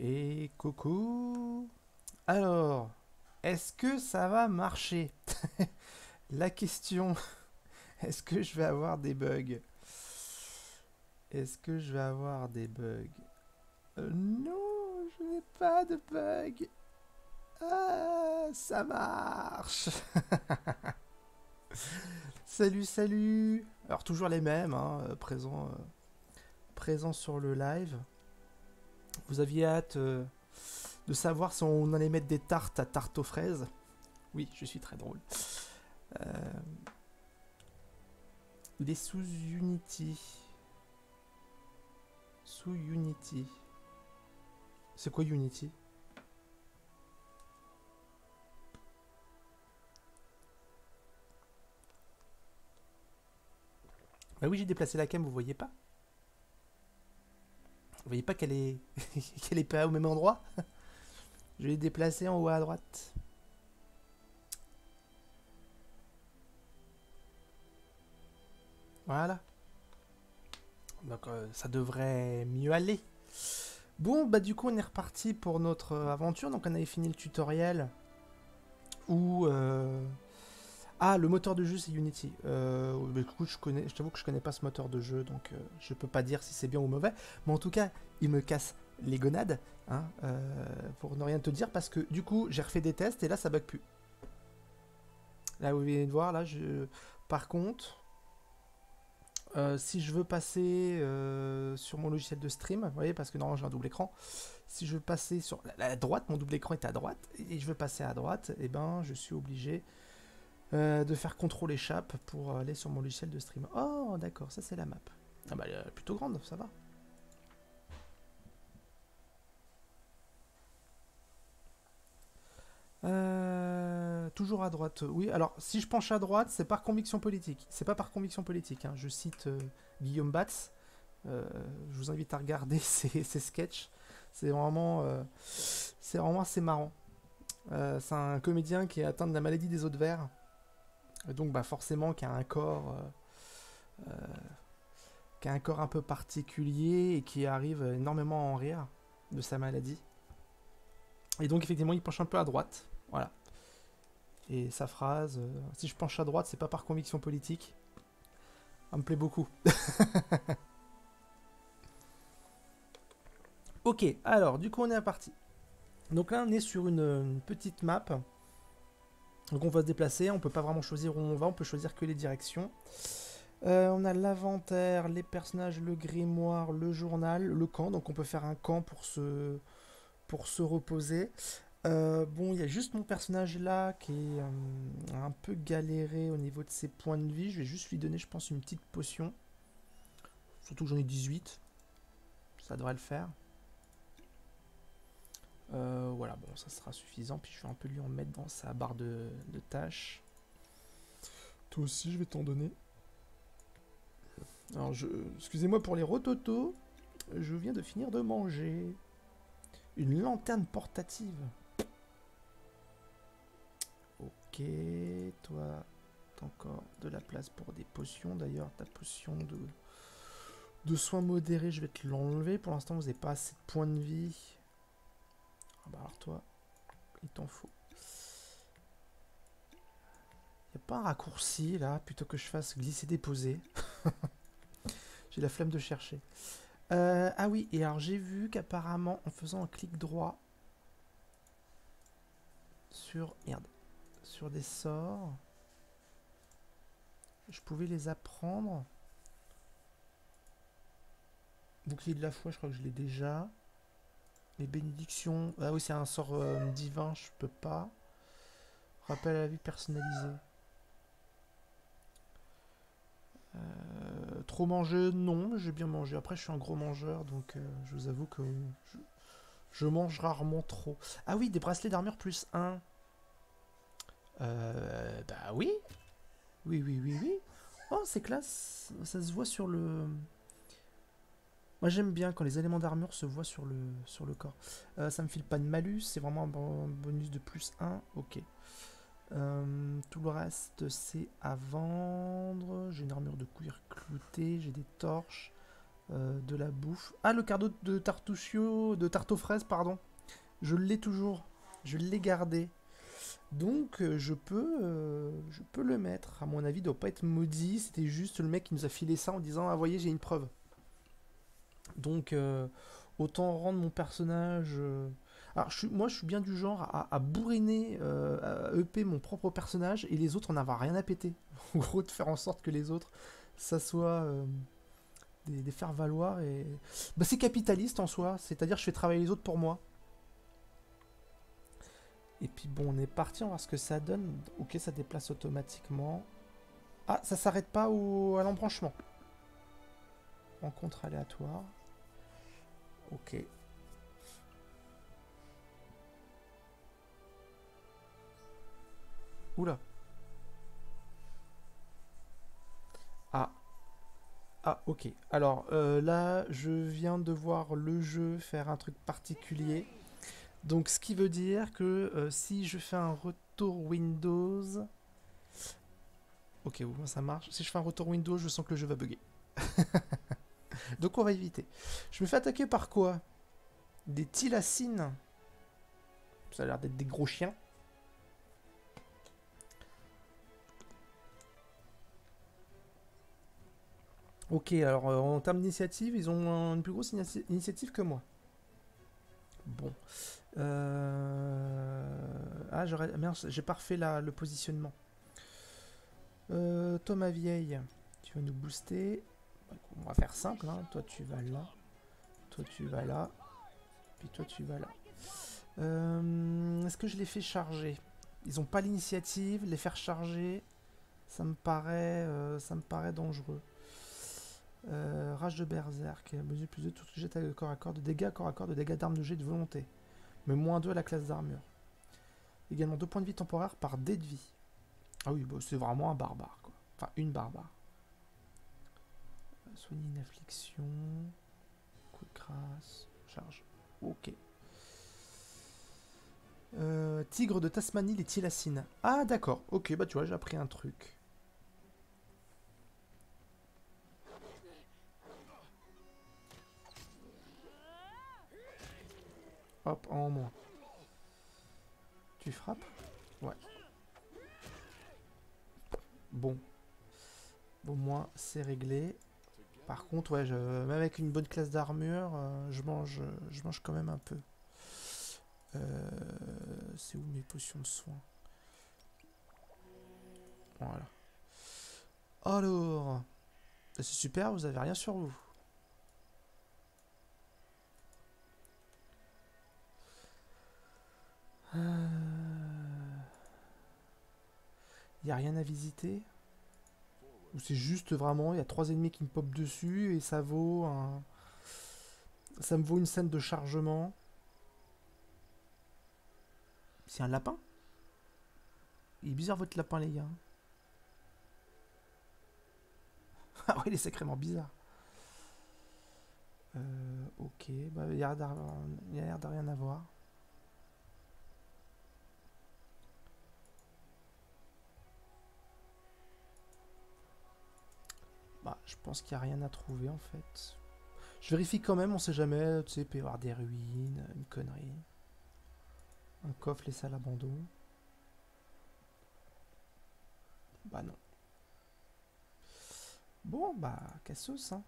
Et coucou. Alors, est-ce que ça va marcher? La question, est-ce que je vais avoir des bugs? Est-ce que je vais avoir des bugs? Non, je n'ai pas de bugs. Ah, ça marche. Salut, salut. Alors toujours les mêmes, hein, présents sur le live. Vous aviez hâte de savoir si on allait mettre des tartes à tarte aux fraises. Oui, je suis très drôle. Euh, il est sous Unity. Sous Unity. C'est quoi Unity? Bah oui, j'ai déplacé la cam, vous voyez pas? Vous voyez pas qu'elle est qu'elle est pas au même endroit? Je l'ai déplacée en haut à droite. Voilà. Donc ça devrait mieux aller. Bon, bah du coup on est reparti pour notre aventure. Donc on avait fini le tutoriel où ah, le moteur de jeu c'est Unity. Bah, du coup, je t'avoue que je connais pas ce moteur de jeu, donc je peux pas dire si c'est bien ou mauvais. Mais en tout cas, il me casse les gonades, hein, pour ne rien te dire, parce que du coup, j'ai refait des tests et là, ça bug plus. Là, vous venez de voir, là, par contre, si je veux passer sur mon logiciel de stream, vous voyez, parce que normalement j'ai un double écran, si je veux passer sur la droite, mon double écran est à droite, et je veux passer à droite, et ben je suis obligé de faire contrôle échappe pour aller sur mon logiciel de stream. Oh, d'accord, ça c'est la map. Ah bah, elle est plutôt grande, ça va. Toujours à droite. Oui, alors si je penche à droite, c'est par conviction politique. C'est pas par conviction politique, hein. Je cite Guillaume Batz. Je vous invite à regarder ses sketchs. C'est vraiment assez marrant. C'est un comédien qui est atteint de la maladie des os de verre. Et donc, bah, forcément, qui a un corps un peu particulier et qui arrive énormément à en rire de sa maladie. Et donc, effectivement, il penche un peu à droite. Voilà. Et sa phrase, si je penche à droite, c'est pas par conviction politique. Ça me plaît beaucoup. Ok, alors, du coup, on est à partie. Donc là, on est sur une petite map. Donc on va se déplacer, on peut pas vraiment choisir où on va, on peut choisir que les directions. On a l'inventaire, les personnages, le grimoire, le journal, le camp. Donc on peut faire un camp pour se reposer. Bon, il y a juste mon personnage là qui est un peu galéré au niveau de ses points de vie. Je vais juste lui donner, je pense, une petite potion. Surtout que j'en ai 18. Ça devrait le faire. Voilà, bon, ça sera suffisant. Puis je vais un peu lui en mettre dans sa barre de tâches. Toi aussi, je vais t'en donner. Alors, excusez-moi pour les rototos. Je viens de finir de manger. Une lanterne portative. Ok, toi, t'as encore de la place pour des potions. D'ailleurs, ta potion de soins modérés, je vais te l'enlever. Pour l'instant, vous n'avez pas assez de points de vie. Ah bah alors toi, il t'en faut. Y a pas un raccourci là, plutôt que je fasse glisser-déposer. J'ai la flemme de chercher. Ah oui, et alors j'ai vu qu'apparemment, en faisant un clic droit sur... Merde. Sur des sorts, je pouvais les apprendre. Bouclier de la foi, je crois que je l'ai déjà. Les bénédictions. Ah oui, c'est un sort divin, je peux pas. Rappel à la vie personnalisé. Trop manger, non, j'ai bien mangé. Après, je suis un gros mangeur, donc je vous avoue que je mange rarement trop. Ah oui, des bracelets d'armure plus un. Bah oui. Oui, oui, oui, oui. Oh, c'est classe. Ça se voit sur le... Moi, j'aime bien quand les éléments d'armure se voient sur le corps. Ça me file pas de malus, c'est vraiment un bonus de plus un. Ok. Tout le reste, c'est à vendre. J'ai une armure de cuir clouté, j'ai des torches. de la bouffe. Ah, le cardo de tartouchio, de tarte aux fraises, pardon. Je l'ai toujours. Je l'ai gardé. Donc je peux le mettre. À mon avis, il doit pas être maudit. C'était juste le mec qui nous a filé ça en disant ah voyez j'ai une preuve. Donc autant rendre mon personnage. Alors moi je suis bien du genre à bourriner, à EP mon propre personnage et les autres on n'avait rien à péter. En gros de faire en sorte que les autres ça soit des faire valoir et bah, c'est capitaliste en soi. C'est-à-dire je fais travailler les autres pour moi. Et puis bon, on est parti, on va voir ce que ça donne. Ok, ça déplace automatiquement. Ah, ça s'arrête pas à l'embranchement. Rencontre aléatoire. Ok. Oula. Ah. Ah, ok. Alors là, je viens de voir le jeu faire un truc particulier. Donc ce qui veut dire que si je fais un retour Windows... Ok, bon, ça marche. Si je fais un retour Windows, je sens que le jeu va bugger. Donc on va éviter. Je me fais attaquer par quoi? Des thylacines. Ça a l'air d'être des gros chiens. Ok, alors en termes d'initiative, ils ont une plus grosse initiative que moi. Bon. Ah, merde, j'ai pas refait le positionnement. Thomas Vieille, tu vas nous booster. On va faire simple, hein. Toi tu vas là. Toi tu vas là. Puis toi tu vas là. Est-ce que je les fais charger? Ils ont pas l'initiative, les faire charger, ça me paraît dangereux. Rage de berserk, mesure plus de tout ce que jette à corps à corps, de dégâts corps à corps, de dégâts d'armes de jet de volonté. Mais moins 2 à la classe d'armure. Également 2 points de vie temporaires par dé de vie. Ah oui, bah, c'est vraiment un barbare, quoi. Enfin, une barbare. Soigner une affliction. Coup de grâce. Charge. Ok. Tigre de Tasmanie, les thylacines. Ah, d'accord. Ok, bah tu vois, j'ai appris un truc. Hop, en moins. Tu frappes? Ouais. Bon. Au moins, c'est réglé. Par contre, ouais, même avec une bonne classe d'armure, je mange quand même un peu. C'est où mes potions de soins? Voilà. Alors, c'est super, vous avez rien sur vous. Il n'y a rien à visiter? Ou c'est juste vraiment, il y a 3 ennemis qui me popent dessus et ça vaut un... Ça me vaut une scène de chargement. C'est un lapin? Il est bizarre votre lapin les gars. Ah ouais, il est sacrément bizarre. Ok, bah il y a l'air de rien avoir. Bah, je pense qu'il n'y a rien à trouver en fait. Je vérifie quand même, on sait jamais, tu sais, il peut y avoir des ruines, une connerie. Un coffre laissé à l'abandon. Bah non. Bon, bah, cassos, hein.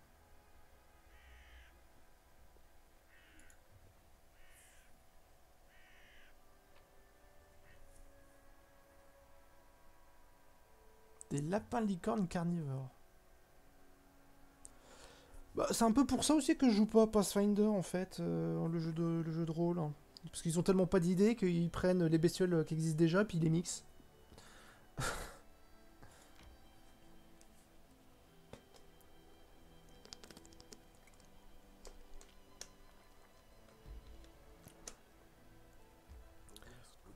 Des lapins licornes carnivores. Bah, c'est un peu pour ça aussi que je joue pas à Pathfinder en fait, le jeu de rôle, hein. Parce qu'ils ont tellement pas d'idées qu'ils prennent les bestioles qui existent déjà puis ils les mixent.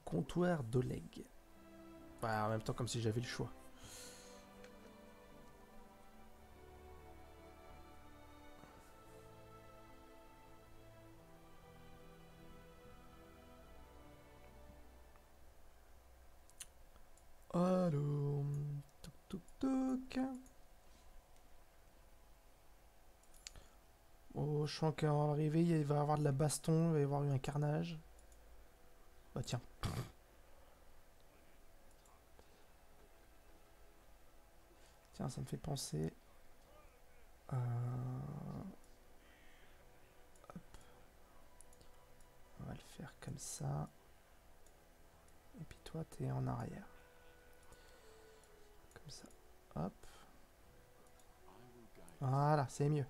Comptoir d'Oleg. Bah, en même temps comme si j'avais le choix. Allô. Toc toc toc. Oh, je sens qu'à arriver, il va y avoir de la baston, il va y avoir eu un carnage. Bah tiens. Tiens, ça me fait penser. Hop. On va le faire comme ça. Et puis toi, t'es en arrière. Comme ça. Hop. Voilà, c'est mieux.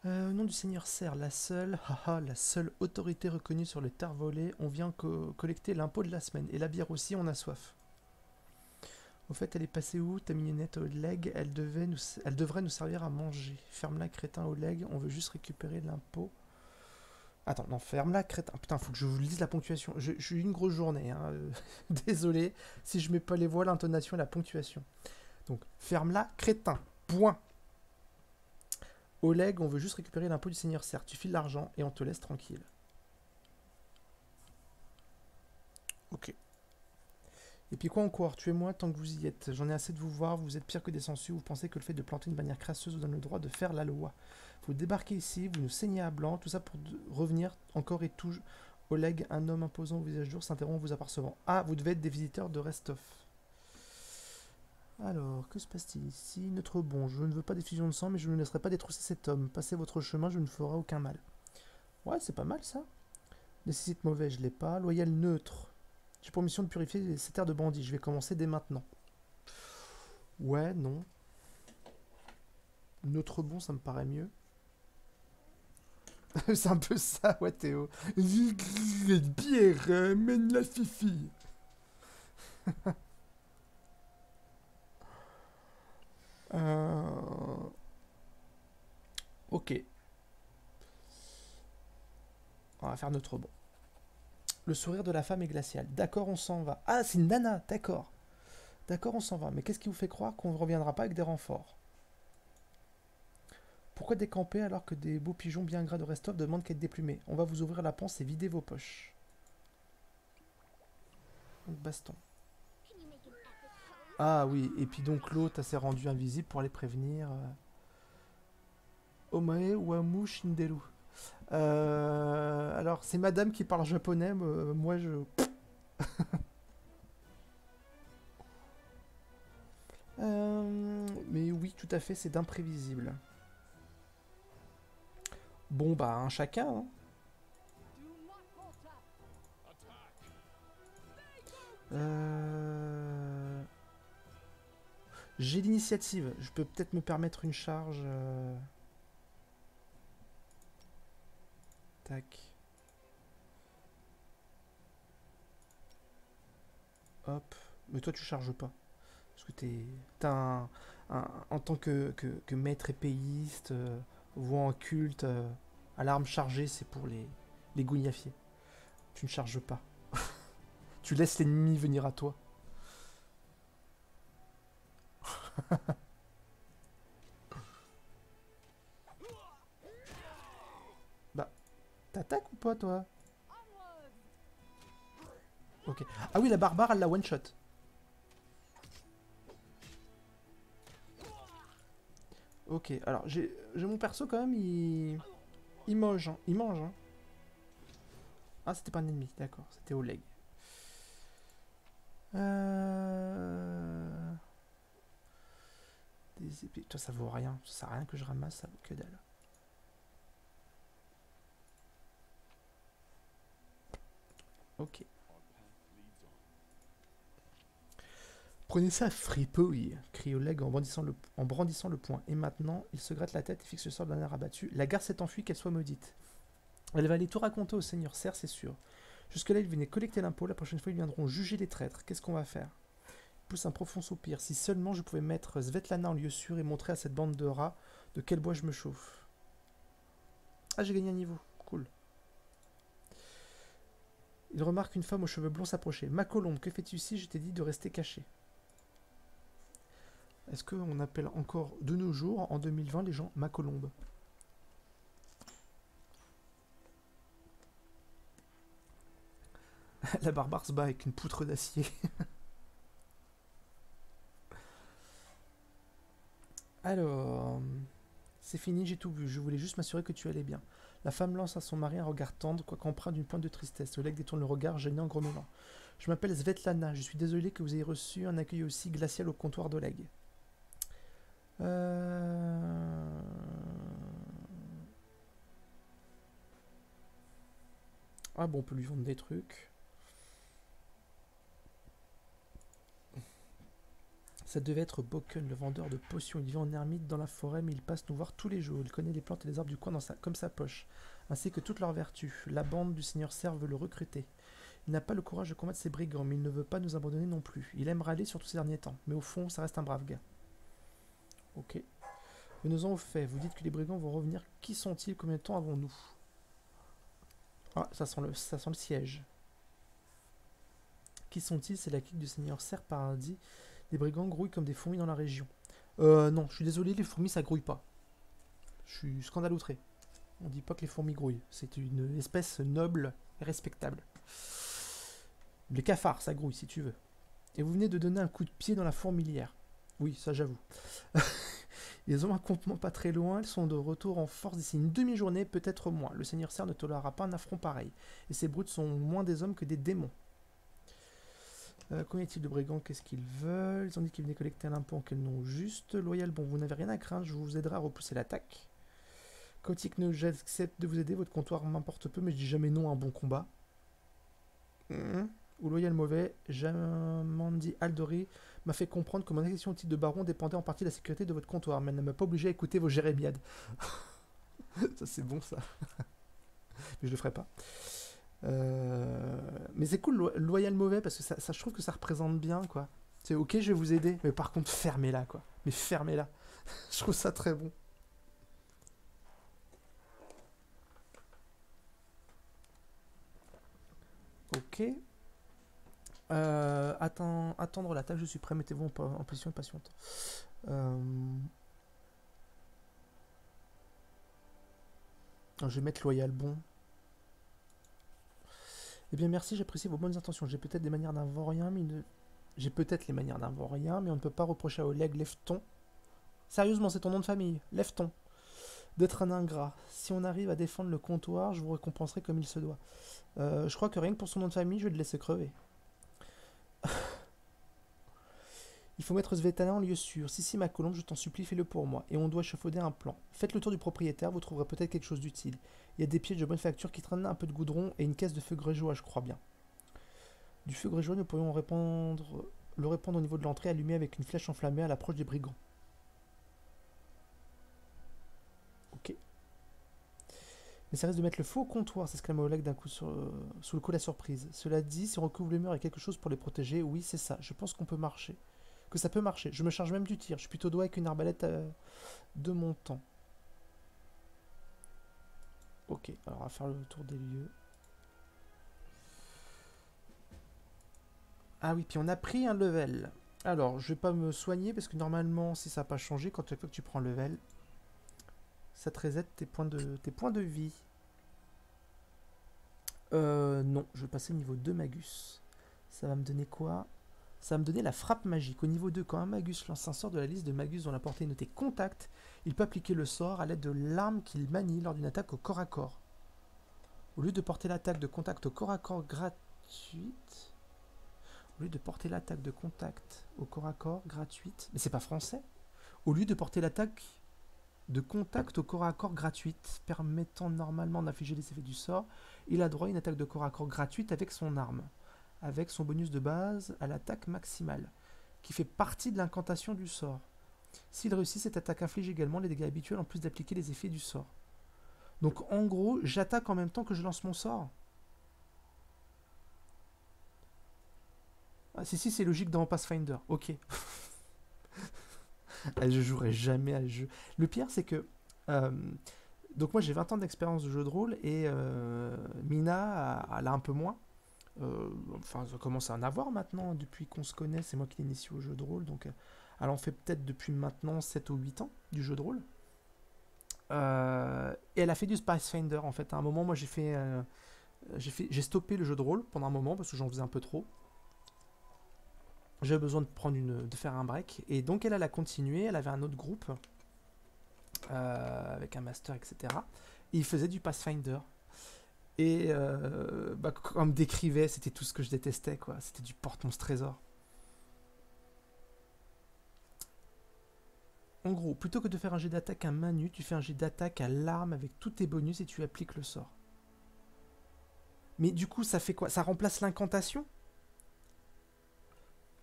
Au nom du Seigneur Serre, la seule autorité reconnue sur les terres volées, on vient collecter l'impôt de la semaine. Et la bière aussi, on a soif. Au fait, elle est passée où, ta mignonnette Oleg? Elle devrait nous servir à manger. Ferme-la, crétin Oleg, on veut juste récupérer l'impôt. Attends, non, ferme-la, crétin. Putain, faut que je vous lise la ponctuation. J'ai eu une grosse journée, hein. Désolé si je mets pas les voix, l'intonation et la ponctuation. Donc, ferme-la, crétin. Point. Oleg, on veut juste récupérer l'impôt du Seigneur Serre. Tu files l'argent et on te laisse tranquille. Ok. Et puis quoi encore? Tuez-moi tant que vous y êtes. J'en ai assez de vous voir, vous êtes pire que des sangsues, vous pensez que le fait de planter une bannière crasseuse vous donne le droit de faire la loi. Vous débarquez ici, vous nous saignez à blanc, tout ça pour revenir encore et tout. Oleg, un homme imposant au visage dur, s'interrompt en vous apercevant. Ah, vous devez être des visiteurs de Restov. Alors, que se passe-t-il ici? Notre bon, je ne veux pas d'effusion de sang, mais je ne laisserai pas détrousser cet homme. Passez votre chemin, je ne ferai aucun mal. Ouais, c'est pas mal ça. Nécessite mauvais, je l'ai pas. Loyal neutre. J'ai pour mission de purifier ces terres de bandits. Je vais commencer dès maintenant. Ouais, non. Notre bon, ça me paraît mieux. C'est un peu ça, ouais, Théo. Bière, mène la fifi. Ok. On va faire notre bon. Le sourire de la femme est glacial. D'accord, on s'en va. Ah, c'est une nana, d'accord. D'accord, on s'en va. Mais qu'est-ce qui vous fait croire qu'on ne reviendra pas avec des renforts? Pourquoi décamper alors que des beaux pigeons bien gras de Restov demandent qu'à être déplumés? On va vous ouvrir la panse et vider vos poches. Donc baston. Ah oui, et puis donc l'autre s'est rendu invisible pour aller prévenir... Omae Wamu Shinderu. Alors, c'est madame qui parle japonais, moi je... mais oui, tout à fait, c'est d'imprévisible. Bon, bah, un chacun, hein. J'ai l'initiative. Je peux peut-être me permettre une charge. Tac. Hop. Mais toi, tu charges pas. Parce que t'as en tant que maître épéiste, voix en culte, à l'arme chargée, c'est pour les gougnafiers. Tu ne charges pas. Tu laisses l'ennemi venir à toi. Bah, t'attaques ou pas, toi? Ok. Ah oui, la barbare, elle la one-shot. Ok, alors j'ai mon perso quand même, il mange, hein. Il mange, hein. Ah, c'était pas un ennemi, d'accord, c'était Oleg. Des épées. Toi, ça vaut rien. Ça sert à rien que je ramasse, ça vaut que dalle. Ok. Prenez ça, fripouille, crie Oleg en brandissant le poing. Et maintenant, il se gratte la tête et fixe le sort d'un air abattu. La gare s'est enfuie, qu'elle soit maudite. Elle va aller tout raconter au seigneur Serre, c'est sûr. Jusque-là, ils venaient collecter l'impôt. La prochaine fois, ils viendront juger les traîtres. Qu'est-ce qu'on va faire? Pousse un profond soupir. Si seulement je pouvais mettre Svetlana en lieu sûr et montrer à cette bande de rats de quel bois je me chauffe. Ah, j'ai gagné un niveau. Cool. Il remarque une femme aux cheveux blonds s'approcher. Ma colombe, que fais-tu ici? Je t'ai dit de rester caché. Est-ce qu'on appelle encore de nos jours, en 2020, les gens ma colombe? La barbare se bat avec une poutre d'acier. Alors, c'est fini, j'ai tout vu. Je voulais juste m'assurer que tu allais bien. La femme lance à son mari un regard tendre, quoique empreint d'une pointe de tristesse. Oleg détourne le regard, gêné en grommelant. Je m'appelle Svetlana. Je suis désolé que vous ayez reçu un accueil aussi glacial au comptoir d'Oleg. Ah bon, on peut lui vendre des trucs. Ça devait être Boken, le vendeur de potions. Il vit en ermite dans la forêt, mais il passe nous voir tous les jours. Il connaît les plantes et les arbres du coin comme sa poche, ainsi que toutes leurs vertus. La bande du seigneur Serre veut le recruter. Il n'a pas le courage de combattre ces brigands, mais il ne veut pas nous abandonner non plus. Il aime râler surtout ces derniers temps, mais au fond, ça reste un brave gars. Ok. Venons-en au fait. Vous dites que les brigands vont revenir. Qui sont-ils? Combien de temps avons-nous? Ah, ça sent le siège. Qui sont-ils? C'est la clique du seigneur Serre Paradis. Les brigands grouillent comme des fourmis dans la région. Non, je suis désolé, les fourmis ça grouille pas. Je suis scandale outré. On dit pas que les fourmis grouillent. C'est une espèce noble et respectable. Les cafards, ça grouille si tu veux. Et vous venez de donner un coup de pied dans la fourmilière. Oui, ça j'avoue. Ils ont un campement pas très loin, ils sont de retour en force d'ici une demi-journée, peut-être moins. Le seigneur Serre ne tolérera pas un affront pareil. Et ces brutes sont moins des hommes que des démons. Combien y a-t-il de brigands? Qu'est-ce qu'ils veulent? Ils ont dit qu'ils venaient collecter un impôt en quel nom juste. Loyal, bon, vous n'avez rien à craindre, je vous aiderai à repousser l'attaque. Cotique, j'accepte de vous aider, votre comptoir m'importe peu, mais je dis jamais non à un bon combat. Ou Loyal mauvais, Jamandi Aldori m'a fait comprendre que mon accession au titre de baron dépendait en partie de la sécurité de votre comptoir, mais elle ne m'a pas obligé à écouter vos jérémiades. Ça c'est bon ça. Mais je le ferai pas. Mais c'est cool, Loyal mauvais, parce que ça, je trouve que ça représente bien, quoi. C'est ok, je vais vous aider, mais par contre, fermez-la, quoi. Mais fermez-la. Je trouve ça très bon. Ok. Attendre l'attaque, je suis prêt, mettez-vous en position patiente. Je vais mettre Loyal bon. Eh bien merci, j'apprécie vos bonnes intentions. J'ai peut-être des manières d'un vaurien, mais j'ai peut-être les manières d'un vaurien, mais on ne peut pas reprocher à Oleg Lefton. Sérieusement, c'est ton nom de famille, Lefton. D'être un ingrat. Si on arrive à défendre le comptoir, je vous récompenserai comme il se doit. Je crois que rien que pour son nom de famille, je vais le laisser crever. Il faut mettre Svetlana en lieu sûr. Si, ma colombe, je t'en supplie, fais-le pour moi. Et on doit échafauder un plan. Faites le tour du propriétaire, vous trouverez peut-être quelque chose d'utile. Il y a des pièges de bonne facture qui traînent, un peu de goudron et une caisse de feu grégeois, je crois bien. Du feu grégeois, nous pourrions le répandre au niveau de l'entrée, allumé avec une flèche enflammée à l'approche des brigands. Ok. Mais ça risque de mettre le feu au comptoir, s'exclama Oleg d'un coup sous le coup de la surprise. Cela dit, si on recouvre les murs avec quelque chose pour les protéger, oui, c'est ça. Je pense qu'on peut marcher. Que ça peut marcher. Je me charge même du tir. Je suis plutôt doué avec une arbalète de mon temps. Ok, alors on va faire le tour des lieux. Ah oui, puis on a pris un level. Alors, je vais pas me soigner parce que normalement, si ça n'a pas changé, quand chaque fois que tu prends un level, ça te reset tes points de vie. Non, je vais passer au niveau 2 Magus. Ça va me donner quoi? Ça va me donner la frappe magique. Au niveau 2, quand un Magus lance un sort de la liste de Magus dont la portée est notée contact, il peut appliquer le sort à l'aide de l'arme qu'il manie lors d'une attaque au corps à corps. Au lieu de porter l'attaque de contact au corps à corps gratuite... Au lieu de porter l'attaque de contact au corps à corps gratuite... Mais c'est pas français. Au lieu de porter l'attaque de contact au corps à corps gratuite, permettant normalement d'infliger les effets du sort, il a droit à une attaque de corps à corps gratuite avec son arme, avec son bonus de base à l'attaque maximale, qui fait partie de l'incantation du sort. S'il réussit, cette attaque inflige également les dégâts habituels en plus d'appliquer les effets du sort. Donc en gros, j'attaque en même temps que je lance mon sort. Ah si, c'est logique dans Pathfinder, ok. Je jouerai jamais à ce jeu. Le pire, c'est que... donc moi, j'ai 20 ans d'expérience de jeu de rôle, et Mina, elle a un peu moins. Enfin, ça commence à en avoir maintenant, depuis qu'on se connaît, c'est moi qui l'ai initié au jeu de rôle, donc elle en fait peut-être depuis maintenant 7 ou 8 ans du jeu de rôle. Et elle a fait du Pathfinder en fait. À un moment, moi j'ai fait J'ai stoppé le jeu de rôle pendant un moment parce que j'en faisais un peu trop. J'avais besoin de faire un break. Et donc elle a continué, elle avait un autre groupe avec un master, etc. Et il faisait du Pathfinder. Et bah, quand on me décrivait, c'était tout ce que je détestais, quoi. C'était du porte-monstre trésor. En gros, plutôt que de faire un jet d'attaque à main nue, tu fais un jet d'attaque à l'arme avec tous tes bonus et tu appliques le sort. Mais du coup, ça fait quoi? Ça remplace l'incantation?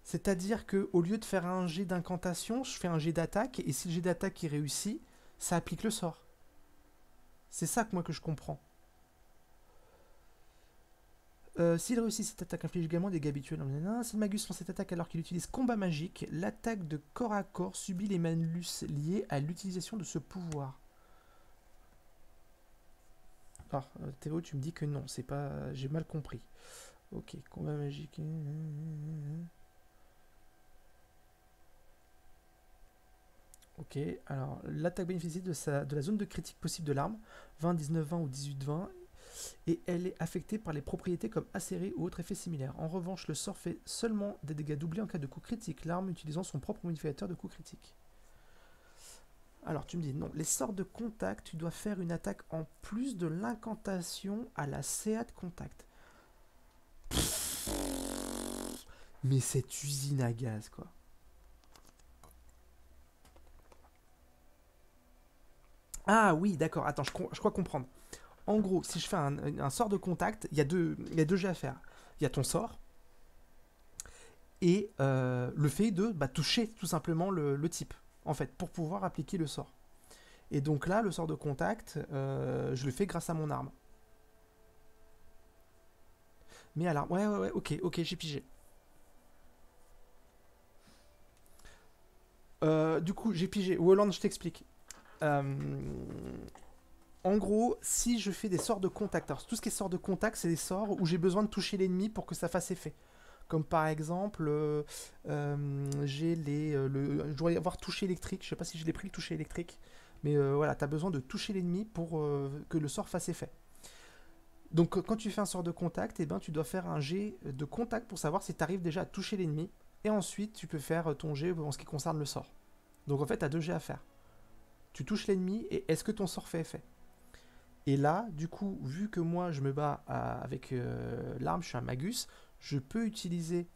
C'est-à-dire que au lieu de faire un jet d'incantation, je fais un jet d'attaque et si le jet d'attaque est réussi, ça applique le sort. C'est ça que moi que je comprends. S'il réussit cette attaque, inflige également des dégâts habituels. Si le magus lance cette attaque alors qu'il utilise combat magique, l'attaque de corps à corps subit les malus liés à l'utilisation de ce pouvoir. Ah, Théo, tu me dis que non, c'est pas. J'ai mal compris. Ok, combat magique. Ok, alors l'attaque bénéficie de la zone de critique possible de l'arme, 20, 19, 20 ou 18, 20, et elle est affectée par les propriétés comme acérée ou autre effet similaire. En revanche, le sort fait seulement des dégâts doublés en cas de coup critique, l'arme utilisant son propre modificateur de coup critique. Alors tu me dis, non, les sorts de contact, tu dois faire une attaque en plus de l'incantation à la CA de contact. Mais cette usine à gaz, quoi. Ah oui, d'accord, attends, je crois comprendre. En gros, si je fais un sort de contact, il y a deux jets à faire. Il y a ton sort et le fait de toucher tout simplement le type, en fait, pour pouvoir appliquer le sort. Et donc là, le sort de contact, je le fais grâce à mon arme. Mais à l'arme, ouais, ok, j'ai pigé. Du coup, j'ai pigé. Walland, je t'explique. En gros, si je fais des sorts de contact, alors tout ce qui est sort de contact, c'est des sorts où j'ai besoin de toucher l'ennemi pour que ça fasse effet. Comme par exemple, je dois y avoir touché électrique. Je sais pas si je l'ai pris le toucher électrique, mais voilà, tu as besoin de toucher l'ennemi pour que le sort fasse effet. Donc quand tu fais un sort de contact, eh ben, tu dois faire un jet de contact pour savoir si tu arrives déjà à toucher l'ennemi. Et ensuite, tu peux faire ton jet en ce qui concerne le sort. Donc en fait, tu as deux jets à faire. Tu touches l'ennemi et est-ce que ton sort fait effet? Et là, du coup, vu que moi je me bats avec l'arme, je suis un magus, je peux utiliser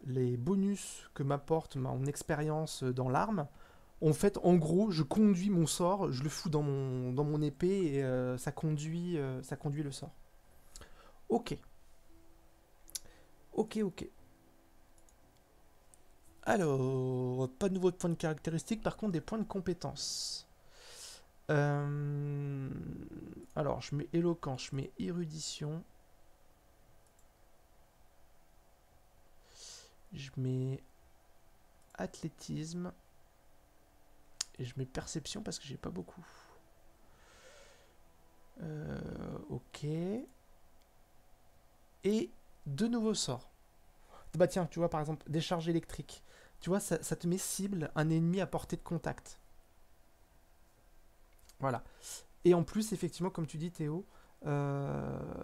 les bonus que m'apporte mon expérience dans l'arme. En fait, en gros, je conduis mon sort, je le fous dans mon épée et ça conduit le sort. Ok, ok. Alors, pas de nouveaux points de caractéristiques, par contre des points de compétence. Euh, Alors, je mets éloquence, je mets érudition. Je mets athlétisme. Et je mets perception parce que j'ai pas beaucoup. Ok. Et deux nouveaux sorts. Bah tiens, tu vois par exemple, décharge électrique. Tu vois, ça te met cible un ennemi à portée de contact. Voilà. Et en plus, effectivement, comme tu dis Théo, euh,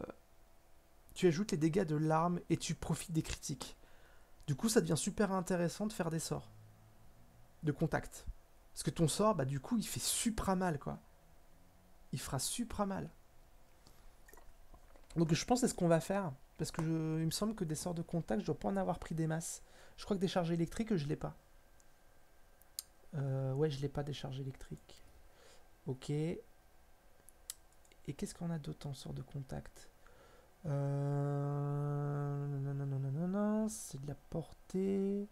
tu ajoutes les dégâts de l'arme et tu profites des critiques. Du coup, ça devient super intéressant de faire des sorts de contact. Parce que ton sort, bah du coup, il fait supra mal, quoi. Il fera supra mal. Donc je pense que c'est ce qu'on va faire. Parce que il me semble que des sorts de contact, je dois pas en avoir pris des masses. Je crois que des charges électriques, je l'ai pas. Ouais, je l'ai pas des charges électriques. Ok. Et qu'est-ce qu'on a d'autre en sort de contact? Non, c'est de la portée.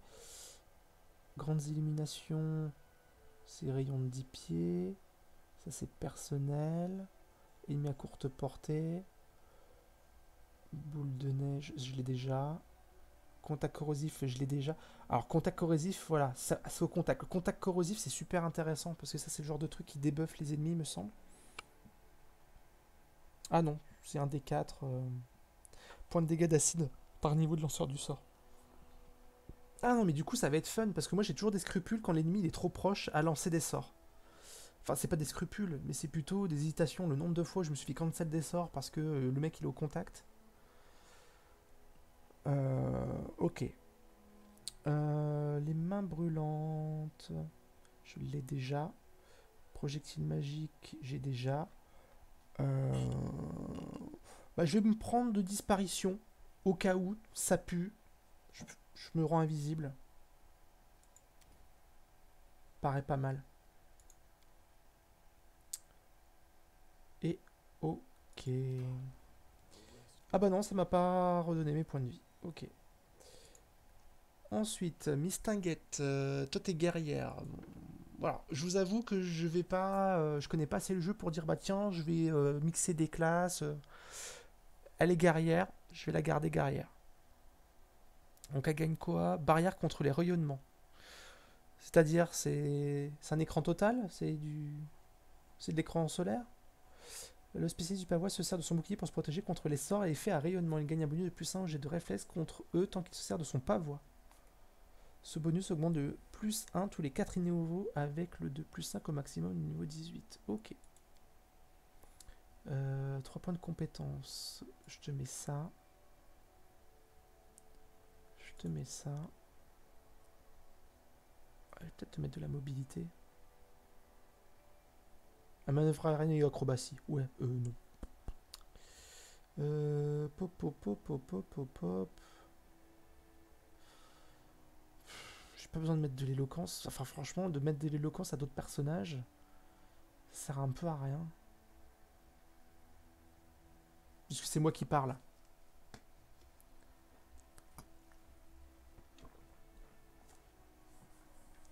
Grandes illuminations, c'est rayon de 10 pieds. Ça, c'est personnel. Ennemi à courte portée. Boule de neige, je l'ai déjà. Contact corrosif, je l'ai déjà. Alors, contact corrosif, voilà, c'est au contact. Le contact corrosif, c'est super intéressant parce que ça, c'est le genre de truc qui débuffe les ennemis, me semble. Ah non, c'est un D4. Point de dégâts d'acide par niveau de lanceur du sort. Ah non, mais du coup, ça va être fun parce que moi, j'ai toujours des scrupules quand l'ennemi il est trop proche à lancer des sorts. Enfin, c'est pas des scrupules, mais c'est plutôt des hésitations. Le nombre de fois où je me suis fait cancel des sorts parce que le mec il est au contact. Ok. Les mains brûlantes, je l'ai déjà. Projectile magique, j'ai déjà. Euh, Bah, je vais me prendre de disparition. Au cas où, ça pue. Je, je me rends invisible. Paraît pas mal. Et ok. Ah bah non, ça m'a pas redonné mes points de vie. Ok. Ensuite, Mistinguette, toi t'es guerrière. Voilà, je vous avoue que je vais pas, je connais pas assez le jeu pour dire bah tiens, je vais mixer des classes. Elle est guerrière, je vais la garder guerrière. Donc elle gagne quoi? Barrière contre les rayonnements. C'est-à-dire c'est un écran total, c'est de l'écran solaire. Le spécialiste du pavois se sert de son bouclier pour se protéger contre les sorts et effets à rayonnement. Il gagne un bonus de plus 1 jet de réflexe contre eux tant qu'il se sert de son pavois. Ce bonus augmente de plus 1 tous les 4 niveaux avec le de plus 5 au maximum du niveau 18. Ok. 3 points de compétence. Je te mets ça. Je te mets ça. Je vais peut-être te mettre de la mobilité. La manœuvre aérienne et acrobatie. Ouais, non. Pop, pop, pop, pop, pop, pop, pop. J'ai pas besoin de mettre de l'éloquence. Enfin, franchement, de mettre de l'éloquence à d'autres personnages, ça sert un peu à rien. Puisque c'est moi qui parle.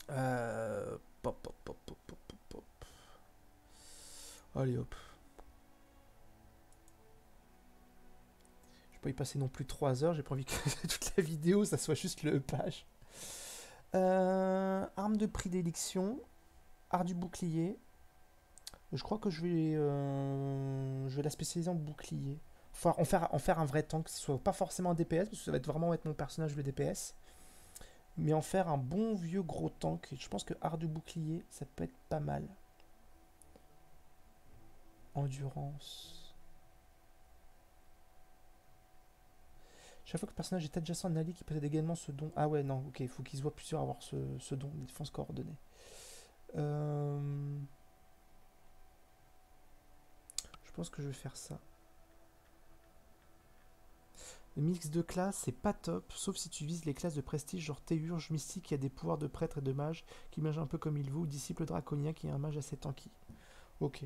Pop, pop, pop, pop, pop, pop, pop. Allez hop. Je vais pas y passer non plus 3 heures. J'ai pas envie que toute la vidéo, ça soit juste le page. Arme de prédilection. Art du bouclier. Je crois que je vais la spécialiser en bouclier. Enfin, en faire un vrai tank. Que ce soit pas forcément un DPS, parce que ça va être vraiment être mon personnage le DPS. Mais en faire un bon vieux gros tank. Je pense que art du bouclier, ça peut être pas mal. Endurance. Chaque fois que le personnage est adjacent à un allié qui possède également ce don. Ah ouais, non, ok, il faut qu'ils se voient plusieurs avoir ce don de défense coordonnée. Je pense que je vais faire ça. Le mix de classes, c'est pas top, sauf si tu vises les classes de prestige, genre Théurge, Mystique, qui a des pouvoirs de prêtre et de mage, qui mage un peu comme il veut, ou Disciple Draconien, qui est un mage assez tanky. Ok.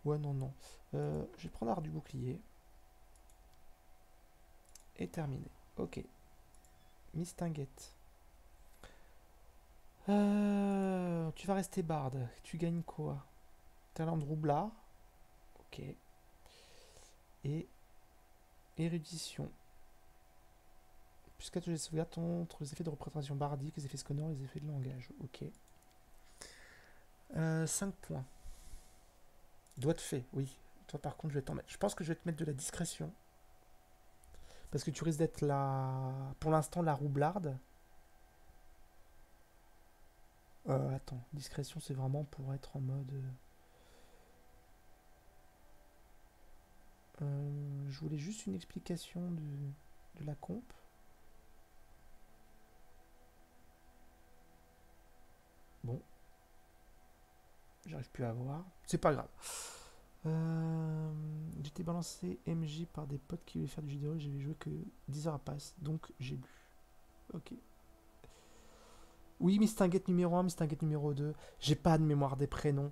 Ouais, non, non. Je vais prendre art du bouclier. Et terminé. Ok. Mistinguette. Tu vas rester barde. Tu gagnes quoi? Talent de roublard. Ok. Et érudition. Plus 4 de sauvegarde entre les effets de représentation bardique, les effets sonores et les effets de langage. Ok. 5 points. Doigt de fée, oui. Toi par contre je vais t'en mettre. Je pense que je vais te mettre de la discrétion. Parce que tu risques d'être pour l'instant la roublarde. Attends, discrétion c'est vraiment pour être en mode... je voulais juste une explication de la comp. Bon. J'arrive plus à voir. C'est pas grave. J'étais balancé MJ par des potes qui voulaient faire du jeu vidéo. J'avais joué que 10 heures à passe. Donc j'ai lu. Ok. Oui, Mistinguette numéro 1, Mistinguette numéro 2. J'ai pas de mémoire des prénoms.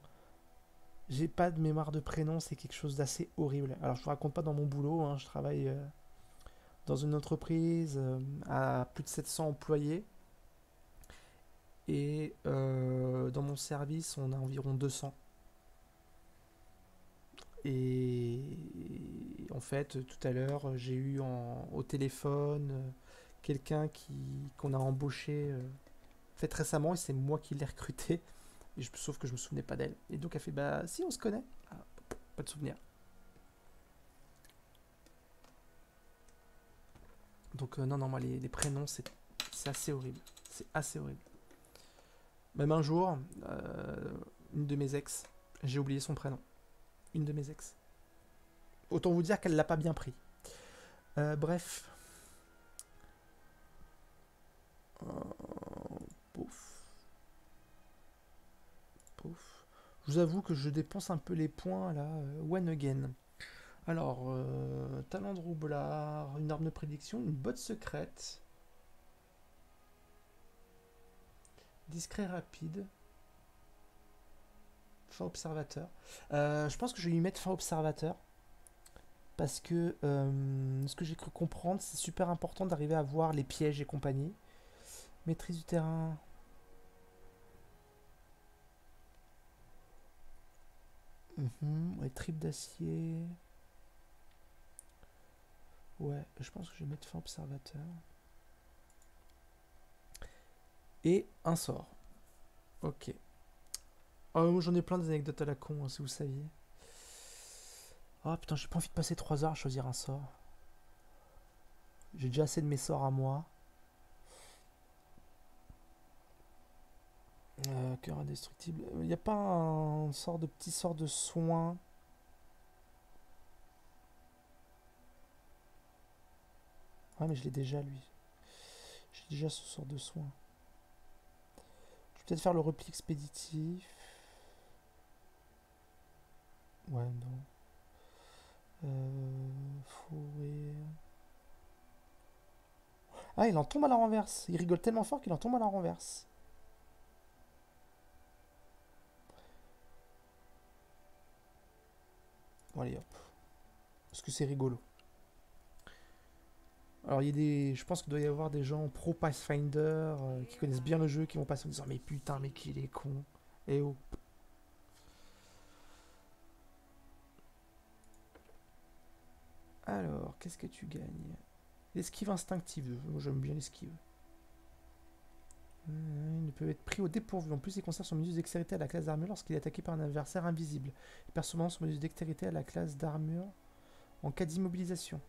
J'ai pas de mémoire de prénoms. C'est quelque chose d'assez horrible. Alors je vous raconte pas dans mon boulot. Hein, je travaille dans une entreprise à plus de 700 employés. Et dans mon service, on a environ 200. Et en fait, tout à l'heure, j'ai eu au téléphone quelqu'un qu'on a embauché fait récemment et c'est moi qui l'ai recruté. Sauf que je me souvenais pas d'elle. Et donc elle fait bah si on se connaît. Ah, pas de souvenir. Donc non non moi les prénoms c'est assez horrible. C'est assez horrible. Même un jour, une de mes ex, j'ai oublié son prénom. Une de mes ex. Autant vous dire qu'elle l'a pas bien pris. Bref. Pouf. Pouf. Je vous avoue que je dépense un peu les points là. One again. Alors, talent de roublard, une arme de prédiction, une botte secrète, discret rapide, fin observateur. Je pense que je vais lui mettre fin observateur. Parce que ce que j'ai cru comprendre, c'est super important d'arriver à voir les pièges et compagnie. Maîtrise du terrain. Ouais, triple d'acier. Ouais, je pense que je vais mettre fin observateur. Et un sort. Ok. Oh, j'en ai plein des anecdotes à la con, hein, si vous saviez. Oh putain, j'ai pas envie de passer 3 heures à choisir un sort. J'ai déjà assez de mes sorts à moi. Cœur indestructible. Il n'y a pas un sort de petit sort de soin. Ah mais je l'ai déjà lui. J'ai déjà ce sort de soin. Je vais peut-être faire le repli expéditif. Ouais, non. Fourré. Ah, il en tombe à la renverse. Il rigole tellement fort qu'il en tombe à la renverse. Bon, allez, hop. Parce que c'est rigolo. Alors, il y a des. Je pense qu'il doit y avoir des gens pro Pathfinder qui connaissent bien le jeu qui vont passer en disant mais putain, mais qu'il est con. Eh oh. Alors, qu'est-ce que tu gagnes? L'esquive instinctive. Moi, j'aime bien l'esquive. Il ne peut être pris au dépourvu. En plus, il conserve son bonus de dextérité à la classe d'armure lorsqu'il est attaqué par un adversaire invisible. Il perd cependant son bonus de dextérité à la classe d'armure en cas d'immobilisation.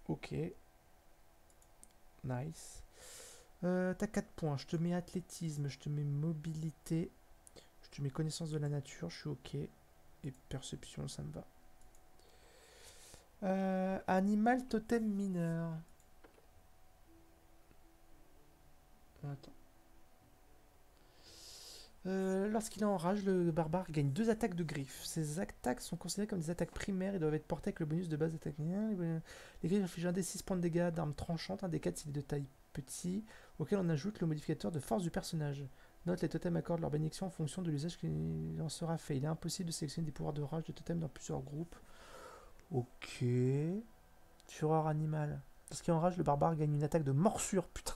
Ok. Nice. T'as 4 points. Je te mets athlétisme, je te mets mobilité, je te mets connaissance de la nature, je suis ok. Et perception, ça me va. Animal totem mineur. Attends. Lorsqu'il est en rage, le barbare gagne 2 attaques de griffes. Ces attaques sont considérées comme des attaques primaires et doivent être portées avec le bonus de base d'attaque. Les griffes infligent un des 6 points de dégâts d'armes tranchantes, un des 4 s'il est de taille petit, auquel on ajoute le modificateur de force du personnage. Note, les totems accordent leur bénédiction en fonction de l'usage qui en sera fait. Il est impossible de sélectionner des pouvoirs de rage de totems dans plusieurs groupes. Ok. Fureur animale. Lorsqu'il est en rage, le barbare gagne une attaque de morsure. Putain.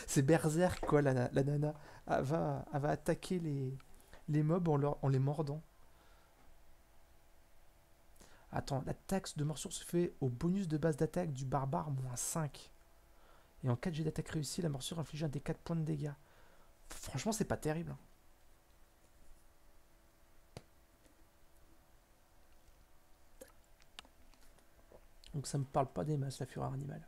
C'est berserk quoi, la nana. Elle va attaquer les mobs en les mordant. Attends, la taxe de morsure se fait au bonus de base d'attaque du barbare moins 5. Et en 4 jets d'attaque réussi, la morsure inflige un des 4 points de dégâts. Franchement, c'est pas terrible. Donc ça me parle pas des masses, la fureur animale.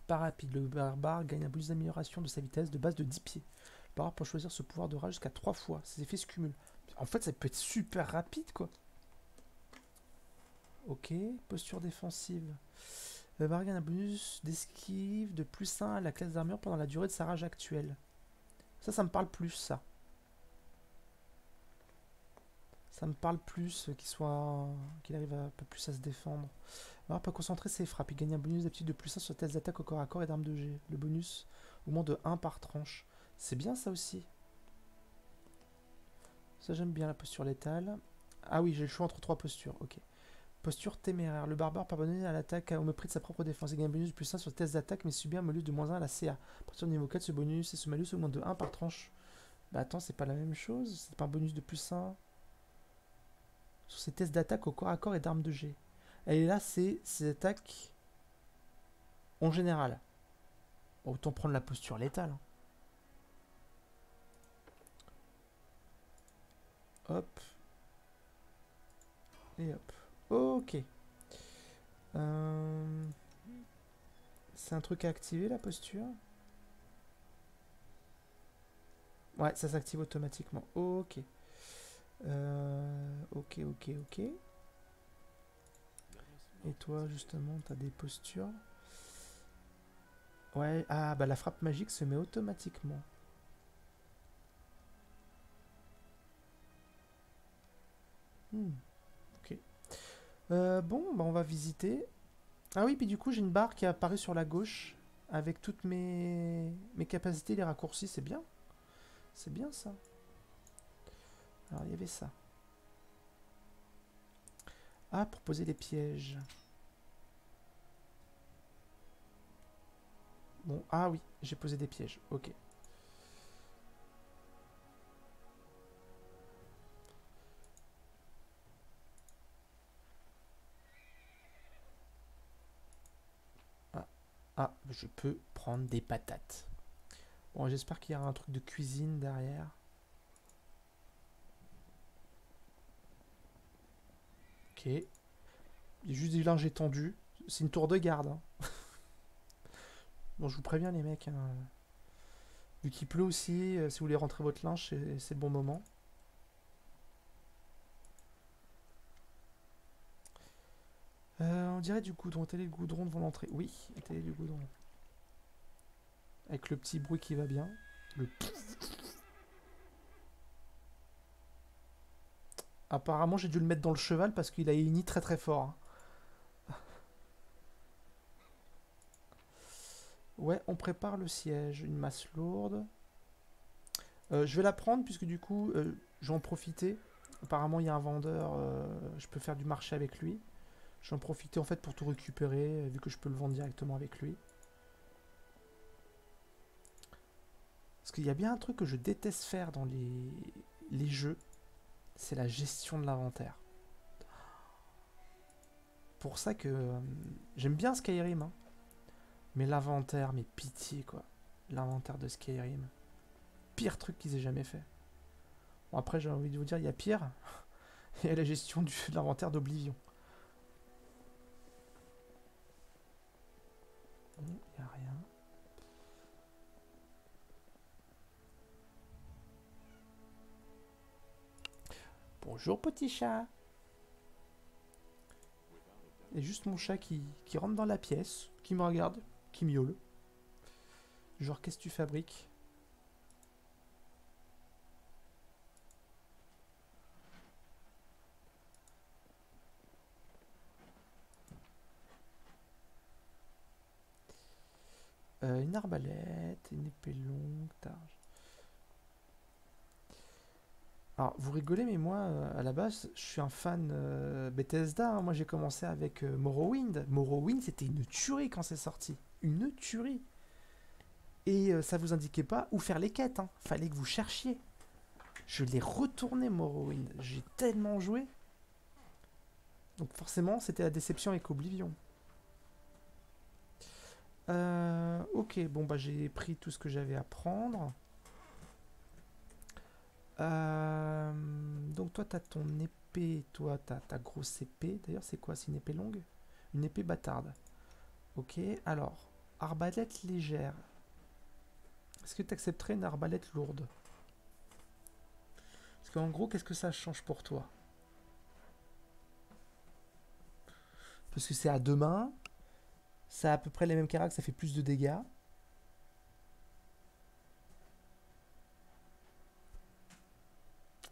Pas rapide, le barbare gagne un bonus d'amélioration de sa vitesse de base de 10 pieds. Le barbare peut choisir ce pouvoir de rage jusqu'à 3 fois. Ses effets se cumulent. En fait, ça peut être super rapide, quoi. Ok, posture défensive. Le barbare gagne un bonus d'esquive de plus 1 à la classe d'armure pendant la durée de sa rage actuelle. Ça me parle plus, ça. Ça me parle plus qu'il arrive un peu plus à se défendre. Alors, peut concentrer ses frappes. Il gagne un bonus d'aptitude de plus 1 sur test d'attaque au corps à corps et d'armes de jet. Le bonus augmente de 1 par tranche. C'est bien ça aussi. Ça j'aime bien la posture létale. Ah oui, j'ai le choix entre 3 postures. Ok. Posture téméraire. Le barbare parvenait à l'attaque au mépris de sa propre défense. Il gagne un bonus de plus 1 sur le test d'attaque mais subit un malus de moins 1 à la CA. À partir du niveau 4, ce bonus et ce malus augmente de 1 par tranche. Bah attends, c'est pas la même chose. C'est pas un bonus de plus 1 sur ses tests d'attaque au corps à corps et d'armes de jet. Et là, c'est ses attaques en général. Autant prendre la posture létale. Hein. Hop. Et hop. Ok. C'est un truc à activer la posture. Ouais, ça s'active automatiquement. Ok. Ok. Et toi, justement, t'as des postures. Ouais, ah, bah la frappe magique se met automatiquement. Hmm, ok. Bon, bah on va visiter. Ah oui, puis du coup, j'ai une barre qui est apparue sur la gauche avec toutes mes capacités, les raccourcis, c'est bien. C'est bien ça. Alors, il y avait ça. Ah, pour poser des pièges. Bon, ah oui, j'ai posé des pièges. Ok. Ah, ah, je peux prendre des patates. Bon, j'espère qu'il y aura un truc de cuisine derrière. Ok. Il y a juste du linge étendu. C'est une tour de garde, hein. Bon, je vous préviens, les mecs, hein. Vu qu'il pleut aussi, si vous voulez rentrer votre linge, c'est le bon moment. On dirait du goudron. Tel est le goudron devant l'entrée. Oui, tel est du goudron. Avec le petit bruit qui va bien. Le... Apparemment, j'ai dû le mettre dans le cheval parce qu'il a uni très très fort, hein. Ouais, on prépare le siège. Une masse lourde. Je vais la prendre puisque du coup, je vais en profiter. Apparemment, il y a un vendeur. Je peux faire du marché avec lui. Je vais en profiter en fait pour tout récupérer, vu que je peux le vendre directement avec lui. Parce qu'il y a bien un truc que je déteste faire dans les jeux, c'est la gestion de l'inventaire. Pour ça que j'aime bien Skyrim, hein, mais l'inventaire, mais pitié quoi. L'inventaire de Skyrim. Pire truc qu'ils aient jamais fait. Bon après j'ai envie de vous dire, il y a pire. Il y a la gestion de l'inventaire d'Oblivion. Il n'y a rien. Bonjour petit chat. Il y a juste mon chat qui rentre dans la pièce, qui me regarde, qui miaule. Genre qu'est-ce que tu fabriques? Une arbalète, une épée longue, targe. Alors, vous rigolez, mais moi, à la base, je suis un fan Bethesda, hein. Moi, j'ai commencé avec Morrowind. Morrowind, c'était une tuerie quand c'est sorti. Une tuerie. Et ça vous indiquait pas où faire les quêtes, hein. Fallait que vous cherchiez. Je l'ai retourné, Morrowind. J'ai tellement joué. Donc, forcément, c'était la déception avec Oblivion. Ok, bon, bah, j'ai pris tout ce que j'avais à prendre. Donc toi, t'as ton épée, toi, t'as ta grosse épée. D'ailleurs, c'est quoi? C'est une épée longue? Une épée bâtarde. Ok, alors, arbalète légère. Est-ce que tu accepterais une arbalète lourde? Parce qu'en gros, qu'est-ce que ça change pour toi? Parce que c'est à deux mains, ça a à peu près les mêmes caractères, ça fait plus de dégâts.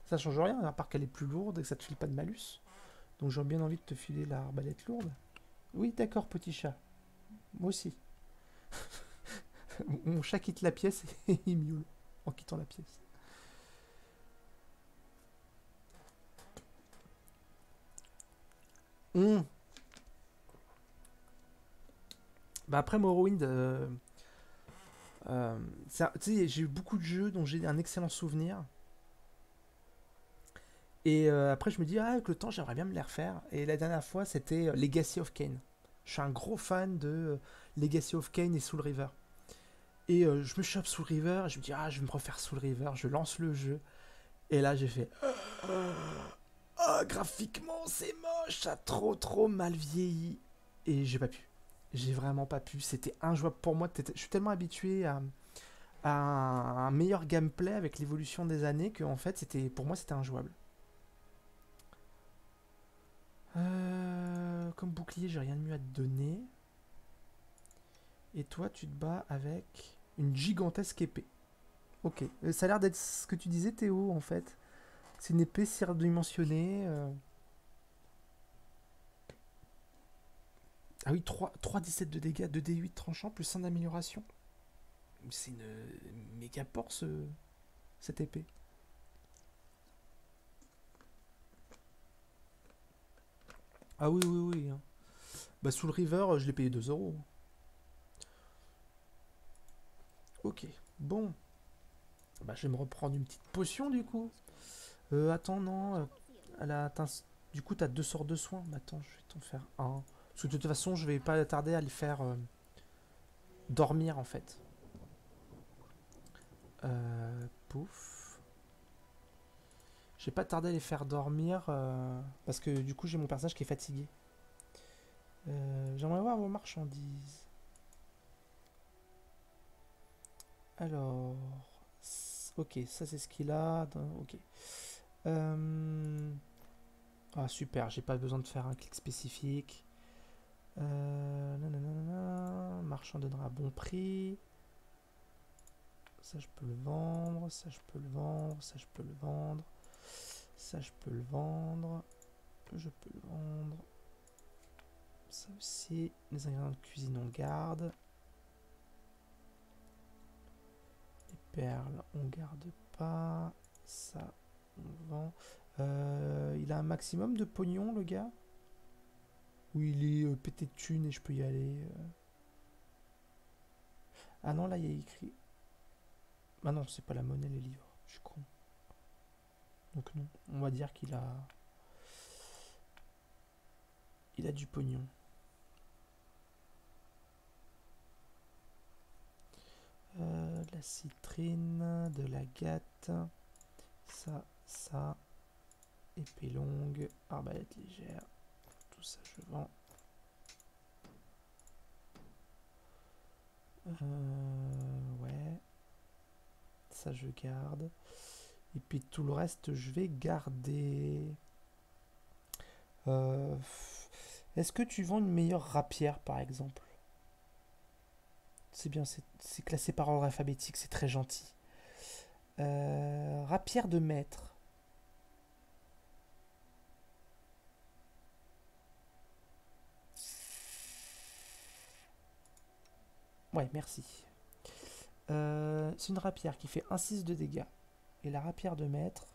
Ça change rien, à part qu'elle est plus lourde et que ça te file pas de malus. Donc j'ai bien envie de te filer la arbalète lourde. Oui, d'accord, petit chat. Moi aussi. Mon chat quitte la pièce et il miaule en quittant la pièce. Hum. Bah après Morrowind, tu sais, j'ai eu beaucoup de jeux dont j'ai un excellent souvenir. Et après, je me dis, ah, avec le temps, j'aimerais bien me les refaire. Et la dernière fois, c'était Legacy of Kain. Je suis un gros fan de Legacy of Kain et Soul River. Et je me chope Soul River, et je me dis, ah, je vais me refaire Soul River, je lance le jeu. Et là, j'ai fait, ah, graphiquement, c'est moche, ça a trop, trop mal vieilli. Et j'ai pas pu. J'ai vraiment pas pu. C'était injouable pour moi. Je suis tellement habitué à un meilleur gameplay avec l'évolution des années que, en fait, pour moi, c'était injouable. Comme bouclier, j'ai rien de mieux à te donner. Et toi, tu te bats avec une gigantesque épée. Ok. Ça a l'air d'être ce que tu disais, Théo, en fait. C'est une épée surdimensionnée. Ah oui, 3 17 de dégâts, 2d8 tranchant, plus 1 d'amélioration. C'est une méga force, cette épée. Ah oui, oui, oui. Hein. Bah, Soul River, je l'ai payé 2 euros. Ok. Bon. Bah, je vais me reprendre une petite potion, du coup. Attends, non. Du coup, t'as 2 sorts de soins. Bah, attends, je vais t'en faire un. Parce que de toute façon, je vais pas tarder à les faire dormir, en fait. Pouf. Je vais pas tarder à les faire dormir. Parce que du coup, j'ai mon personnage qui est fatigué. J'aimerais voir vos marchandises. Alors. Ok, ça c'est ce qu'il a. Ok. Ah super, j'ai pas besoin de faire un clic spécifique. Marchand donnera bon prix. Ça je peux le vendre, ça je peux le vendre, ça je peux le vendre. Ça je peux le vendre. Je peux le vendre. Ça aussi. Les ingrédients de cuisine on garde. Les perles on garde pas. Ça on vend. Il a un maximum de pognon le gars. Ou il est pété de thunes et je peux y aller. Ah non, là il y a écrit. Ah non, c'est pas la monnaie les livres. Je suis con. Donc non, on va dire qu'il a. Il a du pognon. De la citrine, de l'agate. Ça. Épée longue, arbalète légère. Tout ça je vends. Ouais. Ça je garde. Et puis tout le reste je vais garder. Est-ce que tu vends une meilleure rapière par exemple? C'est bien, c'est classé par ordre alphabétique, c'est très gentil. Rapière de maître. Ouais, merci. C'est une rapière qui fait 1,6 de dégâts. Et la rapière de maître,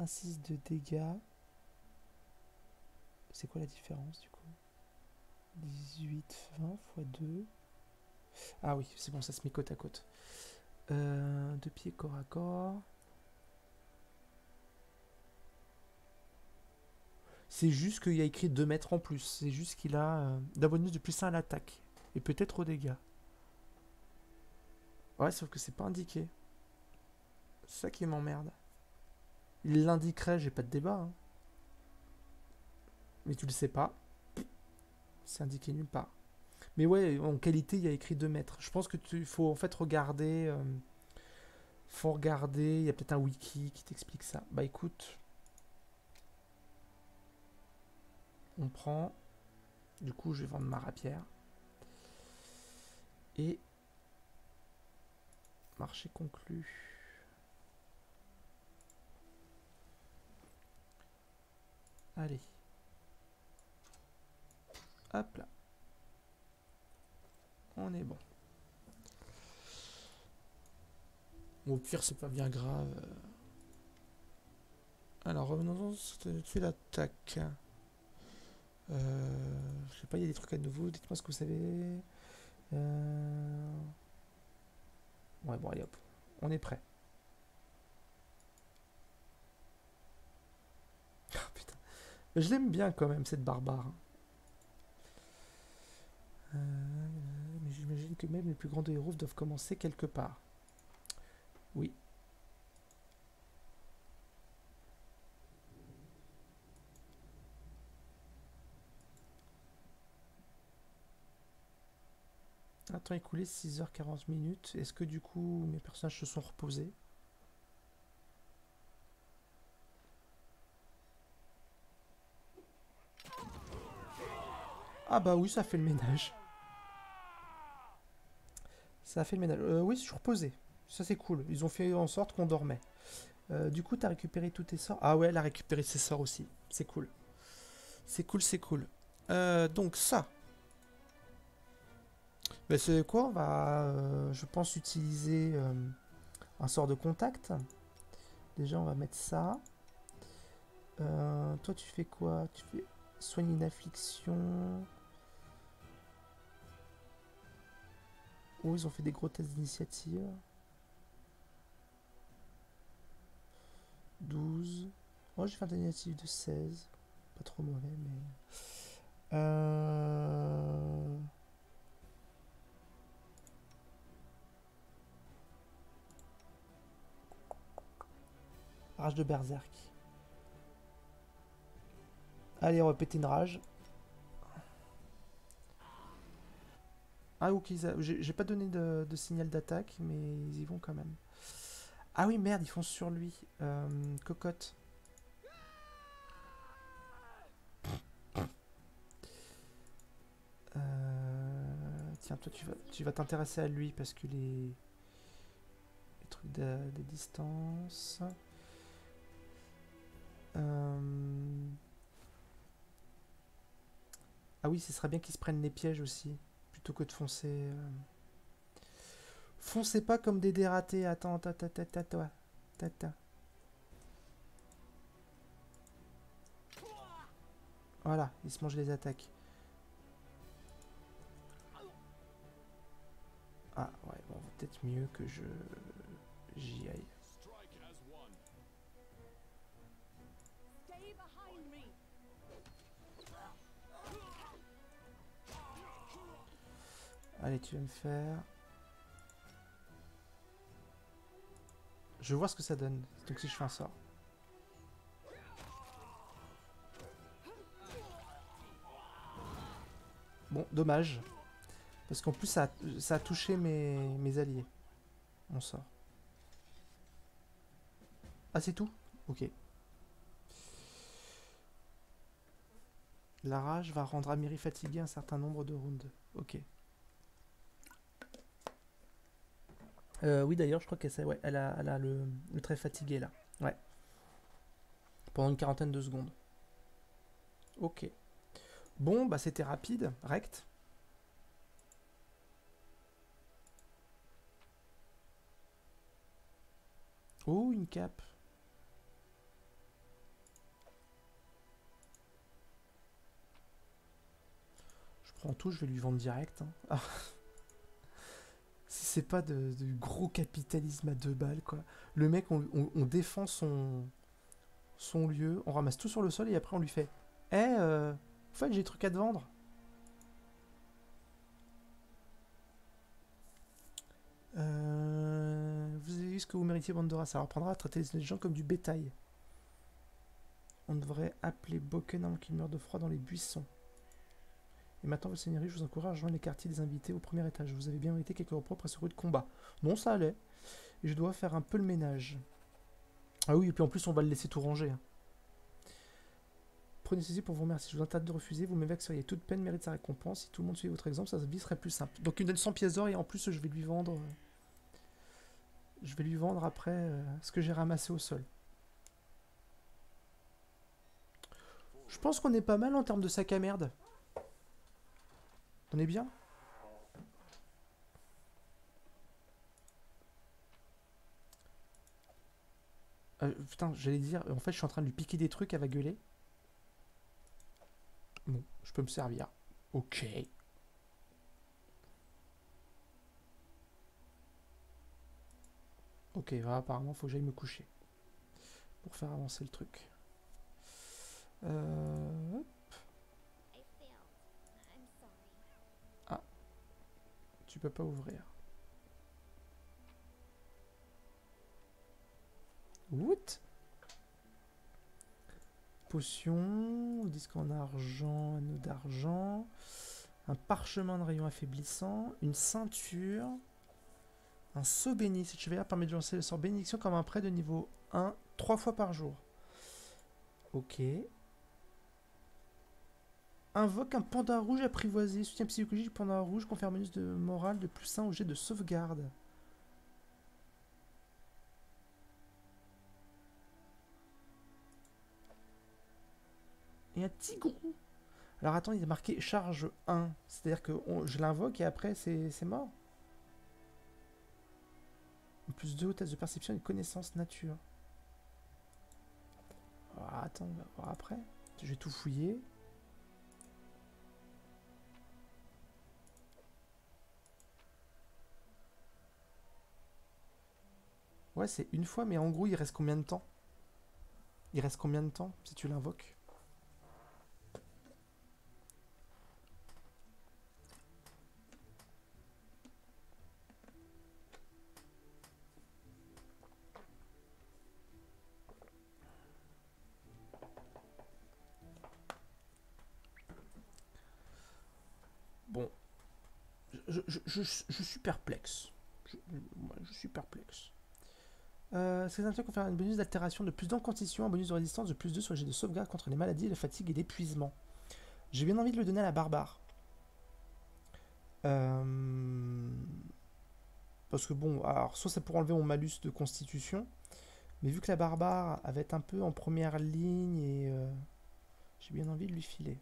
1,6 de dégâts. C'est quoi la différence du coup? 18, 20 x 2. Ah oui, c'est bon, ça se met côte à côte. 2 pieds corps à corps. C'est juste qu'il y a écrit 2 mètres en plus. C'est juste qu'il a d'un bonus de plus 1 à l'attaque. Et peut-être aux dégâts. Ouais, sauf que c'est pas indiqué. C'est ça qui m'emmerde. Il l'indiquerait, j'ai pas de débat. Hein. Mais tu le sais pas. C'est indiqué nulle part. Mais ouais, en qualité, il y a écrit 2 mètres. Je pense que tu faut en fait regarder. Faut regarder. Il y a peut-être un wiki qui t'explique ça. Bah écoute. On prend. Du coup, je vais vendre ma rapière. Et. Marché conclu. Allez. Hop là. On est bon. Au pire, c'est pas bien grave. Alors, revenons sur l'attaque. Je sais pas, il y a des trucs à nouveau. Dites-moi ce que vous savez. Ouais, bon, allez hop. On est prêt. Oh, putain. Je l'aime bien quand même, cette barbare. Mais j'imagine que même les plus grands héros doivent commencer quelque part. Oui. Un temps écoulé, 6h40 minutes. Est-ce que du coup mes personnages se sont reposés? Ah bah oui, ça fait le ménage. Ça a fait le ménage. Oui, je suis reposé. Ça c'est cool. Ils ont fait en sorte qu'on dormait. Du coup, t'as récupéré tous tes sorts. Ah ouais, elle a récupéré ses sorts aussi. C'est cool. C'est cool, c'est cool. Donc ça. Ben, c'est quoi? On va, je pense, utiliser un sort de contact. Déjà, on va mettre ça. Toi, tu fais quoi? Tu fais soigner une affliction. Oh, ils ont fait des gros tests d'initiative. 12. Oh, j'ai fait un initiative de 16. Pas trop mauvais, mais... Euh... Rage de berserk. Allez, on va péter une rage. Ah ok, j'ai pas donné de signal d'attaque, mais ils y vont quand même. Ah oui, merde, ils foncent sur lui. Cocotte. Tiens, toi tu vas t'intéresser à lui parce que les trucs de distance. Ah oui, ce serait bien qu'ils se prennent les pièges aussi, plutôt que de foncer. Foncez pas comme des dératés. Attends, toi. Tata. Voilà, ils se mangent les attaques. Ah ouais, bon, peut-être mieux que j'y aille. Allez, tu vas me faire... Je vois ce que ça donne. Donc si je fais un sort. Bon, dommage. Parce qu'en plus, ça a touché mes alliés. On sort. Ah, c'est tout? Ok. La rage va rendre Amiri fatigué un certain nombre de rounds. Ok. Oui, d'ailleurs, je crois qu'elle ouais, elle a le trait fatigué là. Ouais. Pendant une quarantaine de secondes. Ok. Bon, bah c'était rapide. Rect. Oh, une cape. Je prends tout, je vais lui vendre direct. Hein. Ah, si c'est pas de gros capitalisme à 2 balles, quoi. Le mec, on défend son lieu, on ramasse tout sur le sol et après on lui fait Eh, en fait, j'ai des trucs à te vendre. Vous avez vu ce que vous méritiez, Bandora. Ça reprendra à traiter les gens comme du bétail. On devrait appeler Boken avant qu'il meure de froid dans les buissons. Et maintenant, votre seigneurie, je vous encourage à rejoindre les quartiers des invités au premier étage. Vous avez bien mérité quelques repos après ce rude combat. Non, ça allait. Et je dois faire un peu le ménage. Ah oui, et puis en plus, on va le laisser tout ranger. Hein. Prenez ceci pour vous remercier. Je vous interdis de refuser. Vous m'évexeriez. Toute peine mérite sa récompense. Si tout le monde suit votre exemple, sa vie serait plus simple. Donc, il me donne 100 pièces d'or et en plus, je vais lui vendre. Je vais lui vendre après ce que j'ai ramassé au sol. Je pense qu'on est pas mal en termes de sac à merde. On est bien? Putain, j'allais dire, en fait, je suis en train de lui piquer des trucs, elle va gueuler. Bon, je peux me servir. Ok. Ok, voilà, apparemment, faut que j'aille me coucher. Pour faire avancer le truc. Hop. Ah, tu peux pas ouvrir. What? Potion, disque en argent, anneau d'argent, un parchemin de rayon affaiblissant, une ceinture, un sceau béni. Cette chevalière permet de lancer le sort bénédiction comme un prêt de niveau 1 3 fois par jour. Ok. Invoque un panda rouge apprivoisé. Soutien psychologique du panda rouge. Confère un bonus de morale de +1 au jet de sauvegarde. Et un tigrou. Alors attends, il est marqué charge 1. C'est-à-dire que je l'invoque et après c'est mort. +2 au test de perception et de connaissance nature. Alors, attends, on va voir après. Je vais tout fouiller. Ouais, c'est une fois, mais en gros, il reste combien de temps? Il reste combien de temps si tu l'invoques? Bon, je suis perplexe. Je suis perplexe. Ces intrants confèrent un bonus d'altération de +2 en constitution, un bonus de résistance de +2 sur les jets de sauvegarde contre les maladies, la fatigue et l'épuisement. J'ai bien envie de le donner à la barbare. Parce que bon, alors soit c'est pour enlever mon malus de constitution, mais vu que la barbare va être un peu en première ligne et j'ai bien envie de lui filer.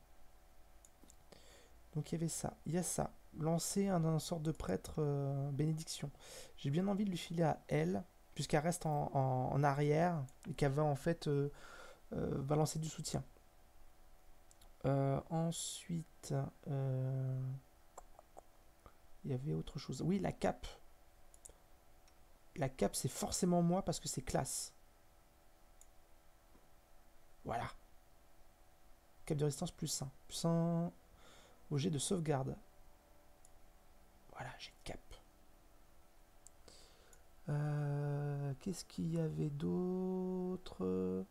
Donc il y avait ça, il y a ça. Lancer un sort de prêtre bénédiction. J'ai bien envie de lui filer à elle, puisqu'elle reste en arrière et qu'elle va en fait va lancer du soutien. Ensuite, il y avait autre chose. Oui, la cape. La cape, c'est forcément moi parce que c'est classe. Voilà. Cape de résistance +1. +1 au jet de sauvegarde. Voilà, j'ai une cape. Qu'est-ce qu'il y avait d'autre?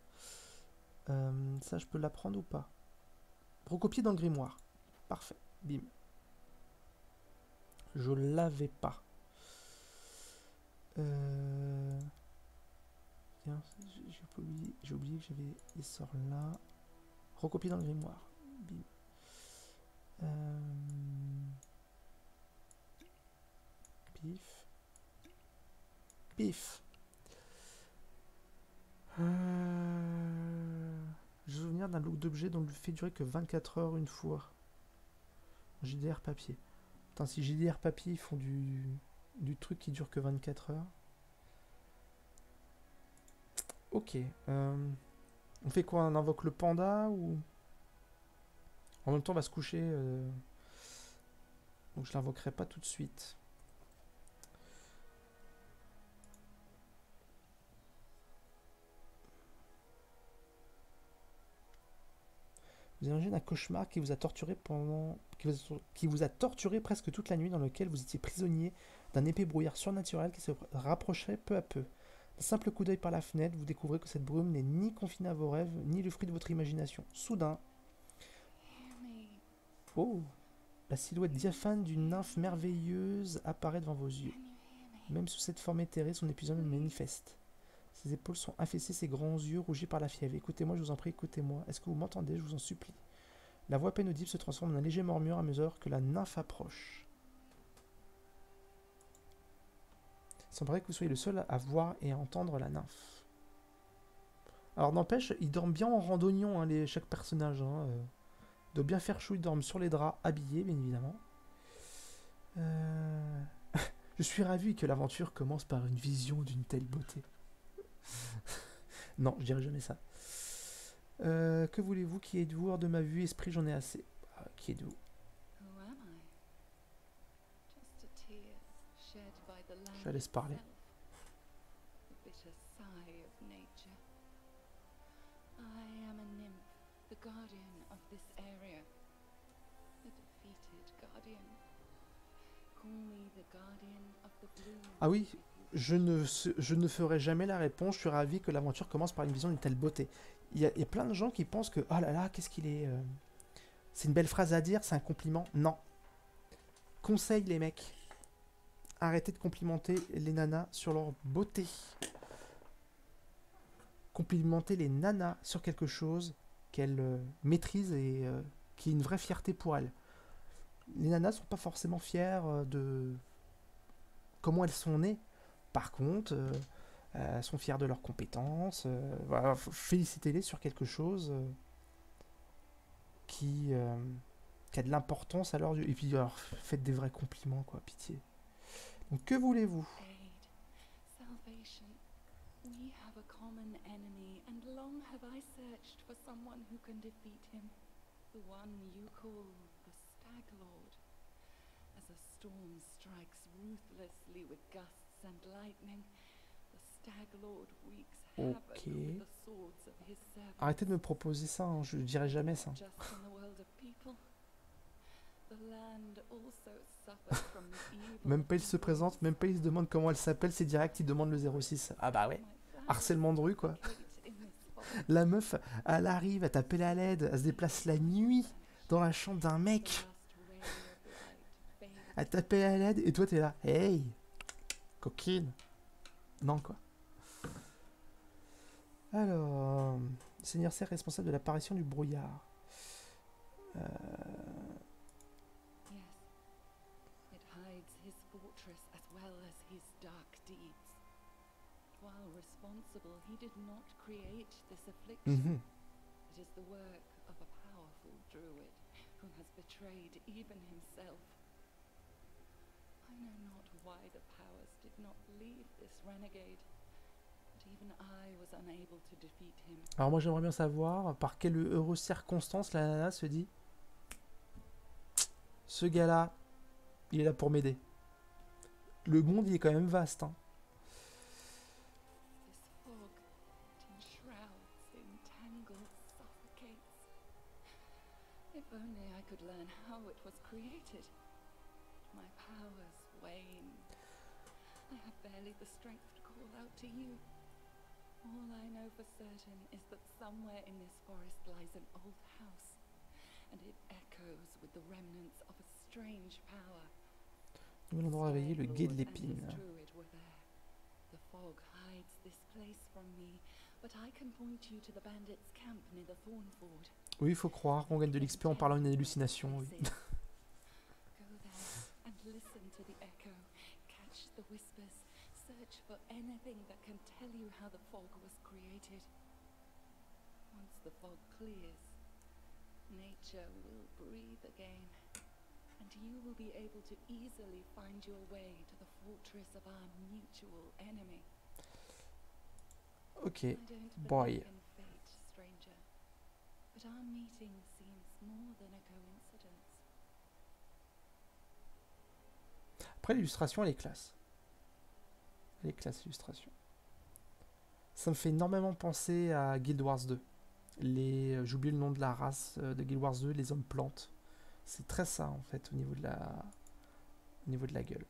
Ça, je peux l'apprendre ou pas? Recopier dans le grimoire. Parfait. Bim. Je l'avais pas. Tiens, j'ai oublié que j'avais les sorts là. Recopier dans le grimoire. Bim. Pif. Pif. Je me souviens d'un lot d'objets dont le fait durer que 24 heures une fois. JDR papier. Putain, si JDR papier ils font du truc qui dure que 24 heures. Ok. On fait quoi? On invoque le panda ou... En même temps on va se coucher. Donc je l'invoquerai pas tout de suite. Vous imaginez un cauchemar qui vous a torturé qui vous a torturé presque toute la nuit, dans lequel vous étiez prisonnier d'un épais brouillard surnaturel qui se rapprochait peu à peu. D'un simple coup d'œil par la fenêtre, vous découvrez que cette brume n'est ni confinée à vos rêves, ni le fruit de votre imagination. Soudain, oh, la silhouette diaphane d'une nymphe merveilleuse apparaît devant vos yeux. Même sous cette forme éthérée, son épuisement le manifeste. Ses épaules sont affaissées, ses grands yeux rougis par la fièvre. Écoutez-moi, je vous en prie, écoutez-moi. Est-ce que vous m'entendez? Je vous en supplie. La voix à peine audible se transforme en un léger murmure à mesure que la nymphe approche. Il semblerait que vous soyez le seul à voir et à entendre la nymphe. Alors n'empêche, ils dorment bien en randonnion, hein, chaque personnage. De bien faire chou, ils dorment sur les draps, habillés, bien évidemment. Je suis ravi que l'aventure commence par une vision d'une telle beauté. Non, je dirais jamais ça. Que voulez-vous? Qui êtes-vous? Hors de ma vue, esprit, j'en ai assez. Qui êtes-vous? Je la laisse parler. Ah oui, je ne ferai jamais la réponse. Je suis ravi que l'aventure commence par une vision d'une telle beauté. Il y a plein de gens qui pensent que oh là là, qu'est-ce qu'il est. C'est une belle phrase à dire, c'est un compliment. Non. Conseil les mecs. Arrêtez de complimenter les nanas sur leur beauté. Complimentez les nanas sur quelque chose qu'elles maîtrisent et qui est une vraie fierté pour elles. Les nanas sont pas forcément fières de comment elles sont nées. Par contre, elles sont fières de leurs compétences. Voilà, félicitez-les sur quelque chose qui, euh, qui a de l'importance à leurs yeux. Et puis, alors, faites des vrais compliments, quoi, pitié. Donc, que voulez-vous? Aid, salvation. We have a common enemy, and long have I searched for someone who can defeat him. The one you call the Stag Lord. As a storm strikes ruthlessly with gusts and lightning, the Stag Lord wreaks havoc Ok. with the swords of his servants. Arrêtez de me proposer ça, hein, je dirai jamais ça. Not just in the world of people. The land also suffers from the evil Même of pas il se evil présente, même pas il se demande comment elle s'appelle, c'est direct, il demande le 06. Ah bah ouais, harcèlement de rue quoi. La meuf, elle arrive à taper la LED, elle se déplace la nuit dans la chambre d'un mec, à taper la LED, et toi t'es là, hey, coquine. Non quoi. Alors, Seigneur Serre responsable de l'apparition du brouillard. Yes, it hides his fortress as well as his dark deeds. While responsible, he did not create this affliction. Mhm. It is the work of a powerful druid who has betrayed even himself. I know not why the powers did not leave this renegade, but even I was unable to defeat him. Alors moi j'aimerais bien savoir par quelle heureuse circonstance la nana se dit ce gars-là, il est là pour m'aider. Le monde il est quand même vaste. Hein. This fog, it enshrouds, entangles, suffocates. If only I could learn how it was created. My powers wane. I have barely the strength to call out to you. All I know for certain is that somewhere in this forest lies an old house, and it echoes with the remnants of a strange power. Nouvel endroit réveillé, le guet de Stag Lord and l'épine. his druid were there. The fog hides this place from me, but I can point you to the bandits' camp near the Thornford. Oui, il faut croire qu'on gagne de l'XP en parlant d'une hallucination. Oui. Go there and listen to the echo. Catch the whispers. Search for anything that can tell you how the fog was created. Once the fog clears, nature will breathe again, and you will be able to easily find your way to the fortress of our mutual enemy. Ok, I don't boy. believe in fate, stranger, but our meeting seems more than a coincidence. Après l'illustration elle est classe. Elle est classe l'illustration. Ça me fait énormément penser à Guild Wars 2. J'ai oublié le nom de la race de Guild Wars 2, les hommes plantes. C'est très ça en fait au niveau de la gueule.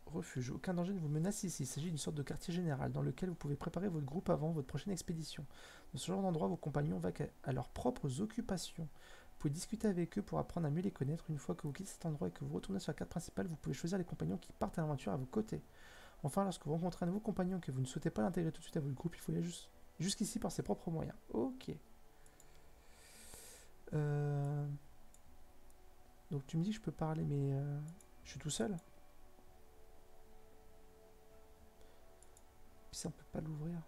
Refuge. Aucun danger ne vous menace ici. Il s'agit d'une sorte de quartier général dans lequel vous pouvez préparer votre groupe avant votre prochaine expédition. Dans ce genre d'endroit, vos compagnons vaquent à leurs propres occupations. Vous pouvez discuter avec eux pour apprendre à mieux les connaître. Une fois que vous quittez cet endroit et que vous retournez sur la carte principale, vous pouvez choisir les compagnons qui partent à l'aventure à vos côtés. Enfin, lorsque vous rencontrez un nouveau compagnon et que vous ne souhaitez pas l'intégrer tout de suite à votre groupe, il faut y aller jusqu'ici par ses propres moyens. Ok. Donc tu me dis que je peux parler, mais je suis tout seul. Puis ça, on peut pas l'ouvrir.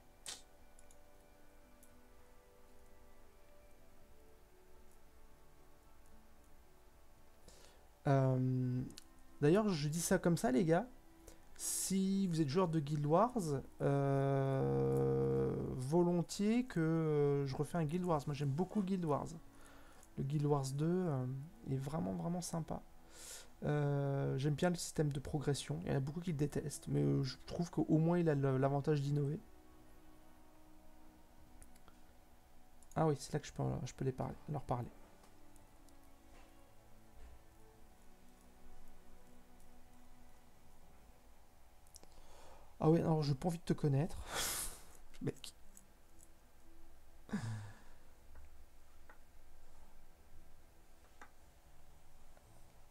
D'ailleurs, je dis ça comme ça, les gars. Si vous êtes joueur de Guild Wars, volontiers que je refais un Guild Wars. Moi, j'aime beaucoup Guild Wars. Le Guild Wars 2 est vraiment, vraiment sympa. J'aime bien le système de progression. Il y en a beaucoup qui le détestent, mais je trouve qu'au moins il a l'avantage d'innover. Ah oui, c'est là que je peux leur parler. Ah oui, alors j'ai pas envie de te connaître. Mec.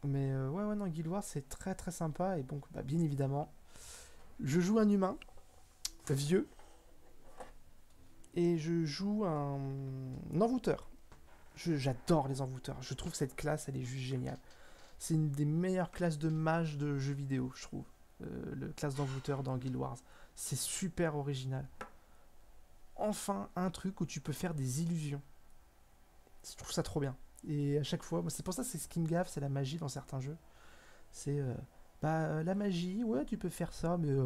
Mais ouais, non, Guild Wars c'est très très sympa. Et donc, bah, bien évidemment, Je joue un humain, vieux, et je joue un envoûteur. J'adore les envoûteurs. Je trouve que cette classe, elle est juste géniale. C'est une des meilleures classes de mage de jeux vidéo, je trouve. Le classe d'envoûteur dans Guild Wars. C'est super original. Enfin, un truc où tu peux faire des illusions. Je trouve ça trop bien. Et à chaque fois, c'est pour ça que c'est ce qui me gaffe, c'est la magie dans certains jeux. C'est la magie, ouais, tu peux faire ça, mais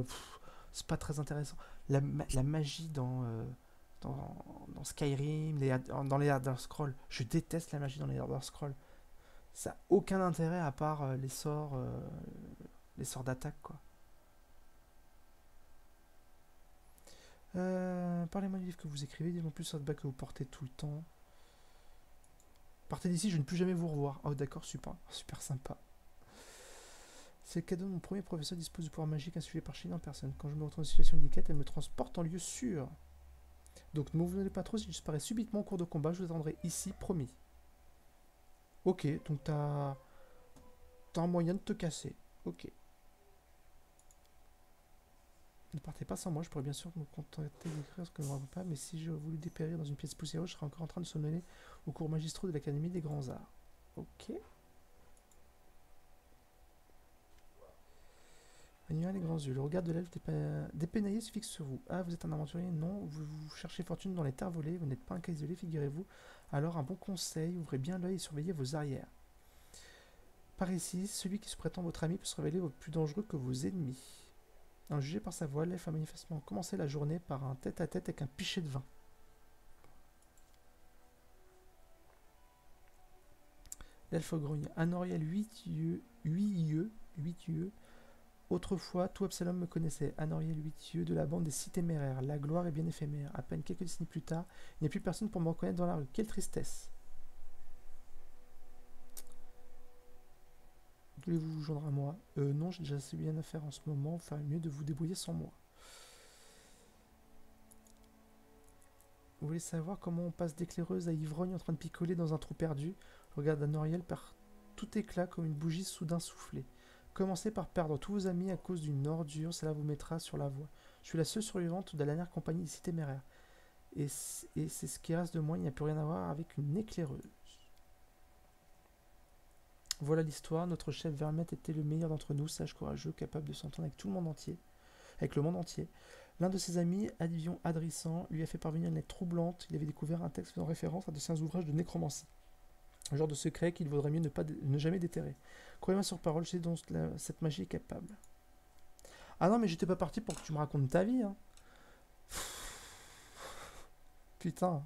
c'est pas très intéressant. La magie dans Skyrim, dans les Elder Scrolls, je déteste la magie dans les Elder Scrolls. Ça n'a aucun intérêt à part les sorts d'attaque, quoi. Parlez-moi du livre que vous écrivez, dites-moi plus sur le bac que vous portez tout le temps. Partez d'ici, je ne plus jamais vous revoir. Oh d'accord, super, super sympa. C'est le cadeau de mon premier professeur dispose du pouvoir magique insufflé par Chine en personne. Quand je me retrouve dans une situation délicate, elle me transporte en lieu sûr. Donc ne vous venez pas trop si je disparais subitement au cours de combat, je vous attendrai ici, promis. Ok, donc t'as un moyen de te casser. Ok. Ne partez pas sans moi, je pourrais bien sûr me contenter d'écrire ce que je ne me rappelle pas, mais si je voulais dépérir dans une pièce poussiéreuse, je serais encore en train de somnoler aux cours magistraux de l'Académie des Grands Arts. Ok. Manuel les grands yeux. Le regard de l'elfe dépénaillé se fixe sur vous. Ah, vous êtes un aventurier? Non. Vous cherchez fortune dans les terres volées. Vous n'êtes pas un cas isolé, figurez-vous. Alors, un bon conseil, ouvrez bien l'œil et surveillez vos arrières. Par ici, celui qui se prétend votre ami peut se révéler plus dangereux que vos ennemis. En jugé par sa voix, l'elfe a manifestement commencé la journée par un tête-à-tête avec un pichet de vin. L'elfe grogne. Anoriel 8 yeux, 8 yeux. Autrefois, tout Absalom me connaissait, Anoriel 8 yeux de la bande des six téméraires. La gloire est bien éphémère. À peine quelques décennies plus tard, il n'y a plus personne pour me reconnaître dans la rue. Quelle tristesse! Voulez-vous vous joindre à moi? Non, j'ai déjà assez bien à faire en ce moment. Enfin, mieux de vous débrouiller sans moi. Vous voulez savoir comment on passe d'éclaireuse à ivrogne en train de picoler dans un trou perdu? Regarde Anoriel par tout éclat comme une bougie soudain soufflée. Commencez par perdre tous vos amis à cause d'une ordure, cela vous mettra sur la voie. Je suis la seule survivante de la dernière compagnie des six téméraires. Et c'est ce qui reste de moi, il n'y a plus rien à voir avec une éclaireuse. Voilà l'histoire, notre chef Vermette était le meilleur d'entre nous, sage, courageux, capable de s'entendre avec tout le monde entier, avec le monde entier. L'un de ses amis, Advion Adrissant, lui a fait parvenir une lettre troublante. Il avait découvert un texte faisant référence à de certains ouvrages de nécromancie. Un genre de secret qu'il vaudrait mieux ne jamais déterrer. Croyez-moi sur parole, je sais dont cette magie est capable. Ah non, mais j'étais pas parti pour que tu me racontes ta vie, hein. Putain.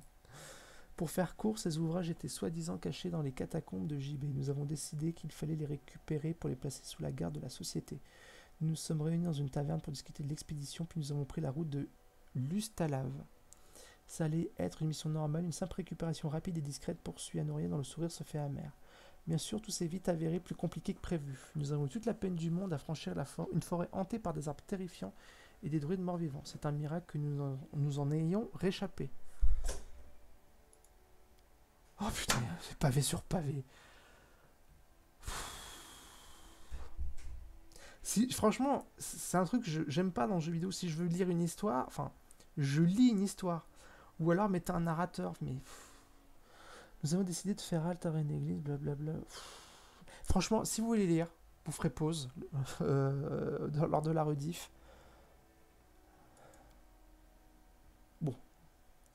Pour faire court, ces ouvrages étaient soi-disant cachés dans les catacombes de JB. Nous avons décidé qu'il fallait les récupérer pour les placer sous la garde de la société. Nous nous sommes réunis dans une taverne pour discuter de l'expédition, puis nous avons pris la route de Lustalav. Ça allait être une mission normale, une simple récupération rapide et discrète poursuit Anoriel dont le sourire se fait amer. Bien sûr, tout s'est vite avéré plus compliqué que prévu. Nous avons eu toute la peine du monde à franchir une forêt hantée par des arbres terrifiants et des druides morts-vivants. C'est un miracle que nous en ayons réchappé. Oh putain, c'est pavé sur pavé. Si, franchement, c'est un truc que j'aime pas dans le jeu vidéo. Si je veux lire une histoire, enfin, je lis une histoire. Ou alors mettez un narrateur, mais... Nous avons décidé de faire halte à une église, blablabla. Franchement, si vous voulez lire, vous ferez pause lors de la rediff. Bon,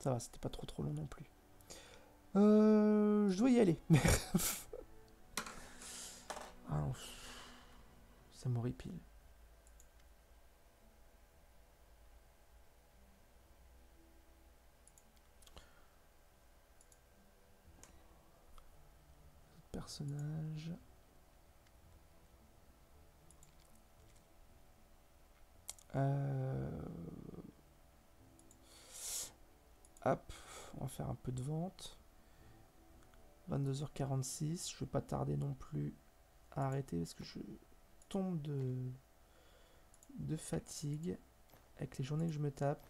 ça va, c'était pas trop long non plus. Je dois y aller. Ah non, ça m'horripile. Personnage. Hop, on va faire un peu de vente. 22h46, je ne vais pas tarder non plus à arrêter parce que je tombe de fatigue avec les journées que je me tape.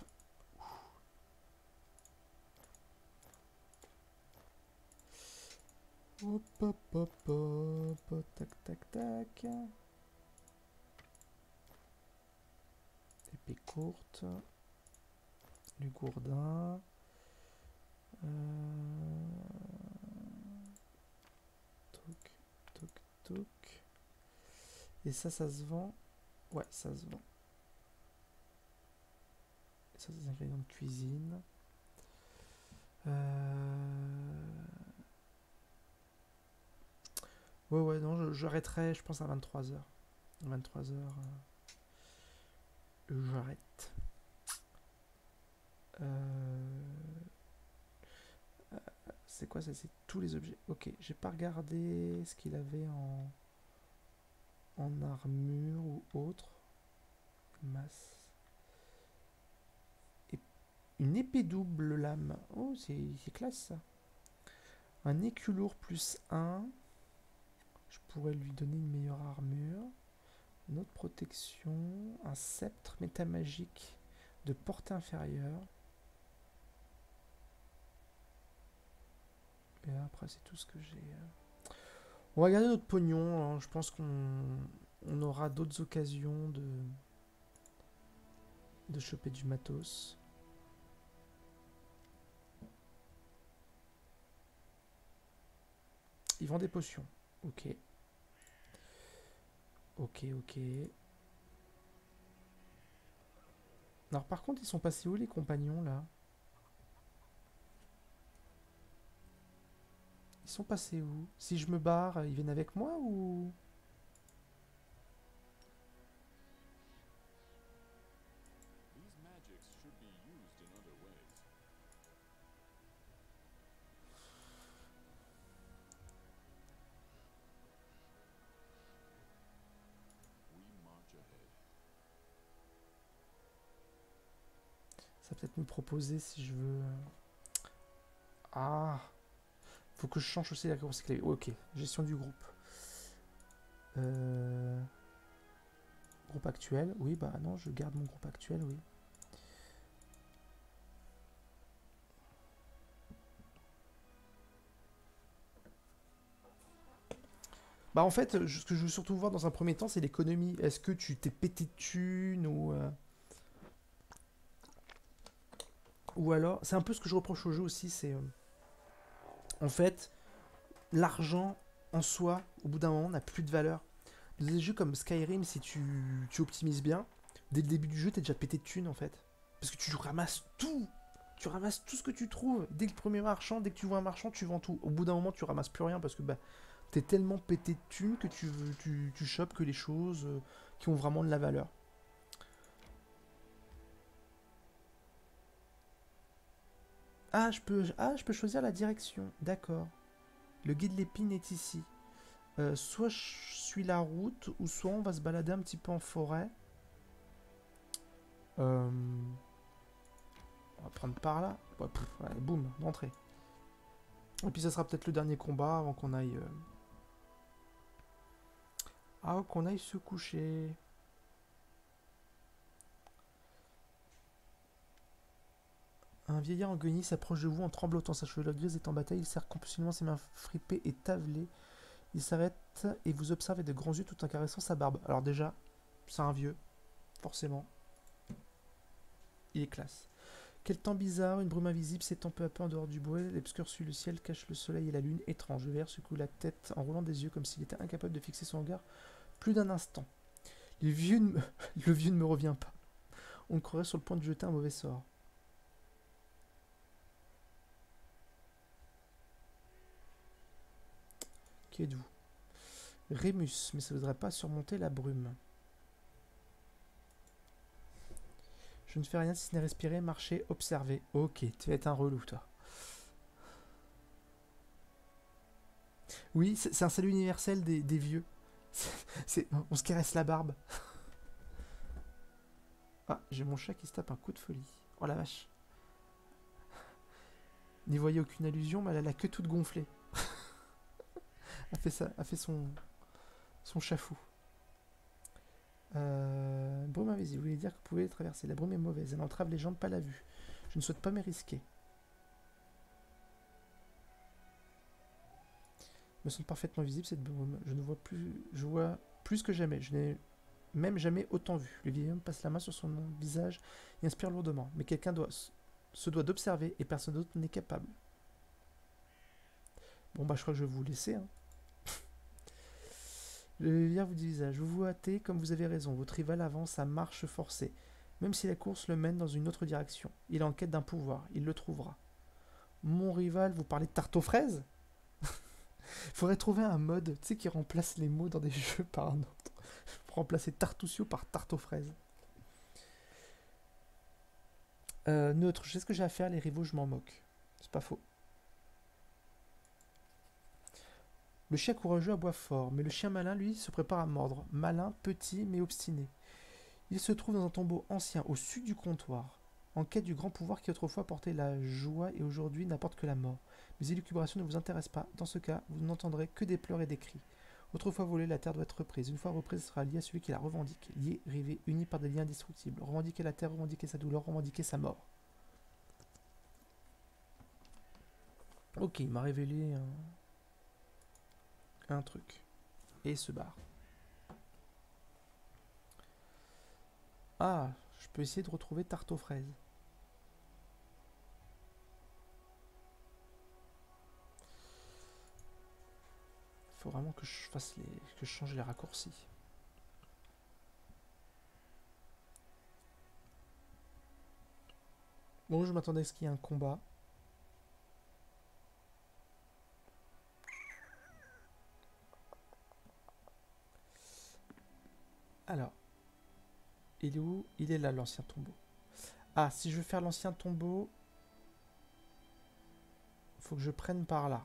Hop, hop, hop, hop, tac, tac, tac. épée courte. Du gourdin. Toc, toc, toc. Et ça se vend. Ouais, ça se vend. Et ça, c'est des ingrédients de cuisine. Ouais, non, j'arrêterai, je pense, à 23h. 23h, j'arrête. C'est quoi ça? C'est tous les objets. Ok, j'ai pas regardé ce qu'il avait en armure ou autre. Masse. Et une épée double lame. Oh, c'est classe ça. Un écu lourd plus 1. Je pourrais lui donner une meilleure armure. Une autre protection. Un sceptre métamagique de portée inférieure. Et après, c'est tout ce que j'ai. On va garder notre pognon. Hein. Je pense qu'on aura d'autres occasions de choper du matos. Ils vendent des potions. Ok. Ok. Alors par contre, ils sont passés où les compagnons là? Ils sont passés où? Si je me barre, ils viennent avec moi ou... Ça va peut-être me proposer si je veux... Ah, faut que je change aussi la course clé. Ok, gestion du groupe. Groupe actuel. Oui, bah non, je garde mon groupe actuel, oui. Bah en fait, ce que je veux surtout voir dans un premier temps, c'est l'économie. Est-ce que tu t'es pété de thunes ou alors... C'est un peu ce que je reproche au jeu aussi, c'est... en fait, l'argent en soi, au bout d'un moment, n'a plus de valeur. Des jeux comme Skyrim, si tu optimises bien, dès le début du jeu, t'es déjà pété de thunes en fait. Parce que tu ramasses tout. Tu ramasses tout ce que tu trouves. Dès que le premier marchand, dès que tu vois un marchand, tu vends tout. Au bout d'un moment, tu ramasses plus rien parce que bah, t'es tellement pété de thunes que tu chopes que les choses qui ont vraiment de la valeur. Je peux choisir la direction. D'accord. Le guide l'épine est ici. Soit je suis la route, ou soit on va se balader un petit peu en forêt. On va prendre par là. Ouais, ouais, boum, d'entrée. Et puis ça sera peut-être le dernier combat avant qu'on aille... avant qu'on aille se coucher. Un vieillard en guenilles s'approche de vous en tremblotant. Sa chevelure grise est en bataille. Il serre compulsivement ses mains fripées et tavelées. Il s'arrête et vous observe avec de grands yeux tout en caressant sa barbe. Alors déjà, c'est un vieux, forcément. Il est classe. Quel temps bizarre, une brume invisible s'étend peu à peu en dehors du bois. L'obscur suit le ciel, cache le soleil et la lune. Étrange. Le vieillard secoue la tête en roulant des yeux comme s'il était incapable de fixer son regard plus d'un instant. Le vieux ne me revient pas. On croirait sur le point de jeter un mauvais sort. Qui êtes-vous? Rémus, mais ça ne voudrait pas surmonter la brume. Je ne fais rien si ce n'est respirer, marcher, observer. Ok, tu vas être un relou, toi. Oui, c'est un salut universel des vieux. On se caresse la barbe. Ah, j'ai mon chat qui se tape un coup de folie. Oh la vache. N'y voyez aucune allusion, mais elle a la queue toute gonflée. A fait son chafou. Brume invisible, vous voulez dire que vous pouvez les traverser. La brume est mauvaise, elle entrave les jambes, pas la vue. Je ne souhaite pas me risquer. Me semble parfaitement visible cette brume. Je vois plus que jamais. Je n'ai même jamais autant vu. Le vieil homme passe la main sur son visage et inspire lourdement. Mais quelqu'un se doit d'observer et personne d'autre n'est capable. Bon bah je crois que je vais vous laisser. Hein. Le vieillard vous dit visage. Vous vous hâtez comme vous avez raison. Votre rival avance à marche forcée. Même si la course le mène dans une autre direction. Il est en quête d'un pouvoir. Il le trouvera. Mon rival, vous parlez de tarte aux fraises? Il faudrait trouver un mode, tu sais, qui remplace les mots dans des jeux par un autre. Pour remplacer Tartousio par tarte aux fraises. Neutre, je sais ce que j'ai à faire, les rivaux, je m'en moque. C'est pas faux. Le chien courageux aboie fort, mais le chien malin, lui, se prépare à mordre. Malin, petit, mais obstiné. Il se trouve dans un tombeau ancien, au sud du comptoir, en quête du grand pouvoir qui autrefois portait la joie et aujourd'hui n'apporte que la mort. Mes élucubrations ne vous intéressent pas. Dans ce cas, vous n'entendrez que des pleurs et des cris. Autrefois volée, la terre doit être reprise. Une fois reprise, elle sera liée à celui qui la revendique. Liée, rivée, unie par des liens indestructibles. Revendiquer la terre, revendiquer sa douleur, revendiquer sa mort. Ok, il m'a révélé un truc. Et il se barre. Ah, je peux essayer de retrouver tarte aux fraises. Faut vraiment que je fasse que je change les raccourcis. Bon, je m'attendais à ce qu'il y ait un combat. Alors, il est où? Il est là, l'ancien tombeau. Ah, si je veux faire l'ancien tombeau, faut que je prenne par là.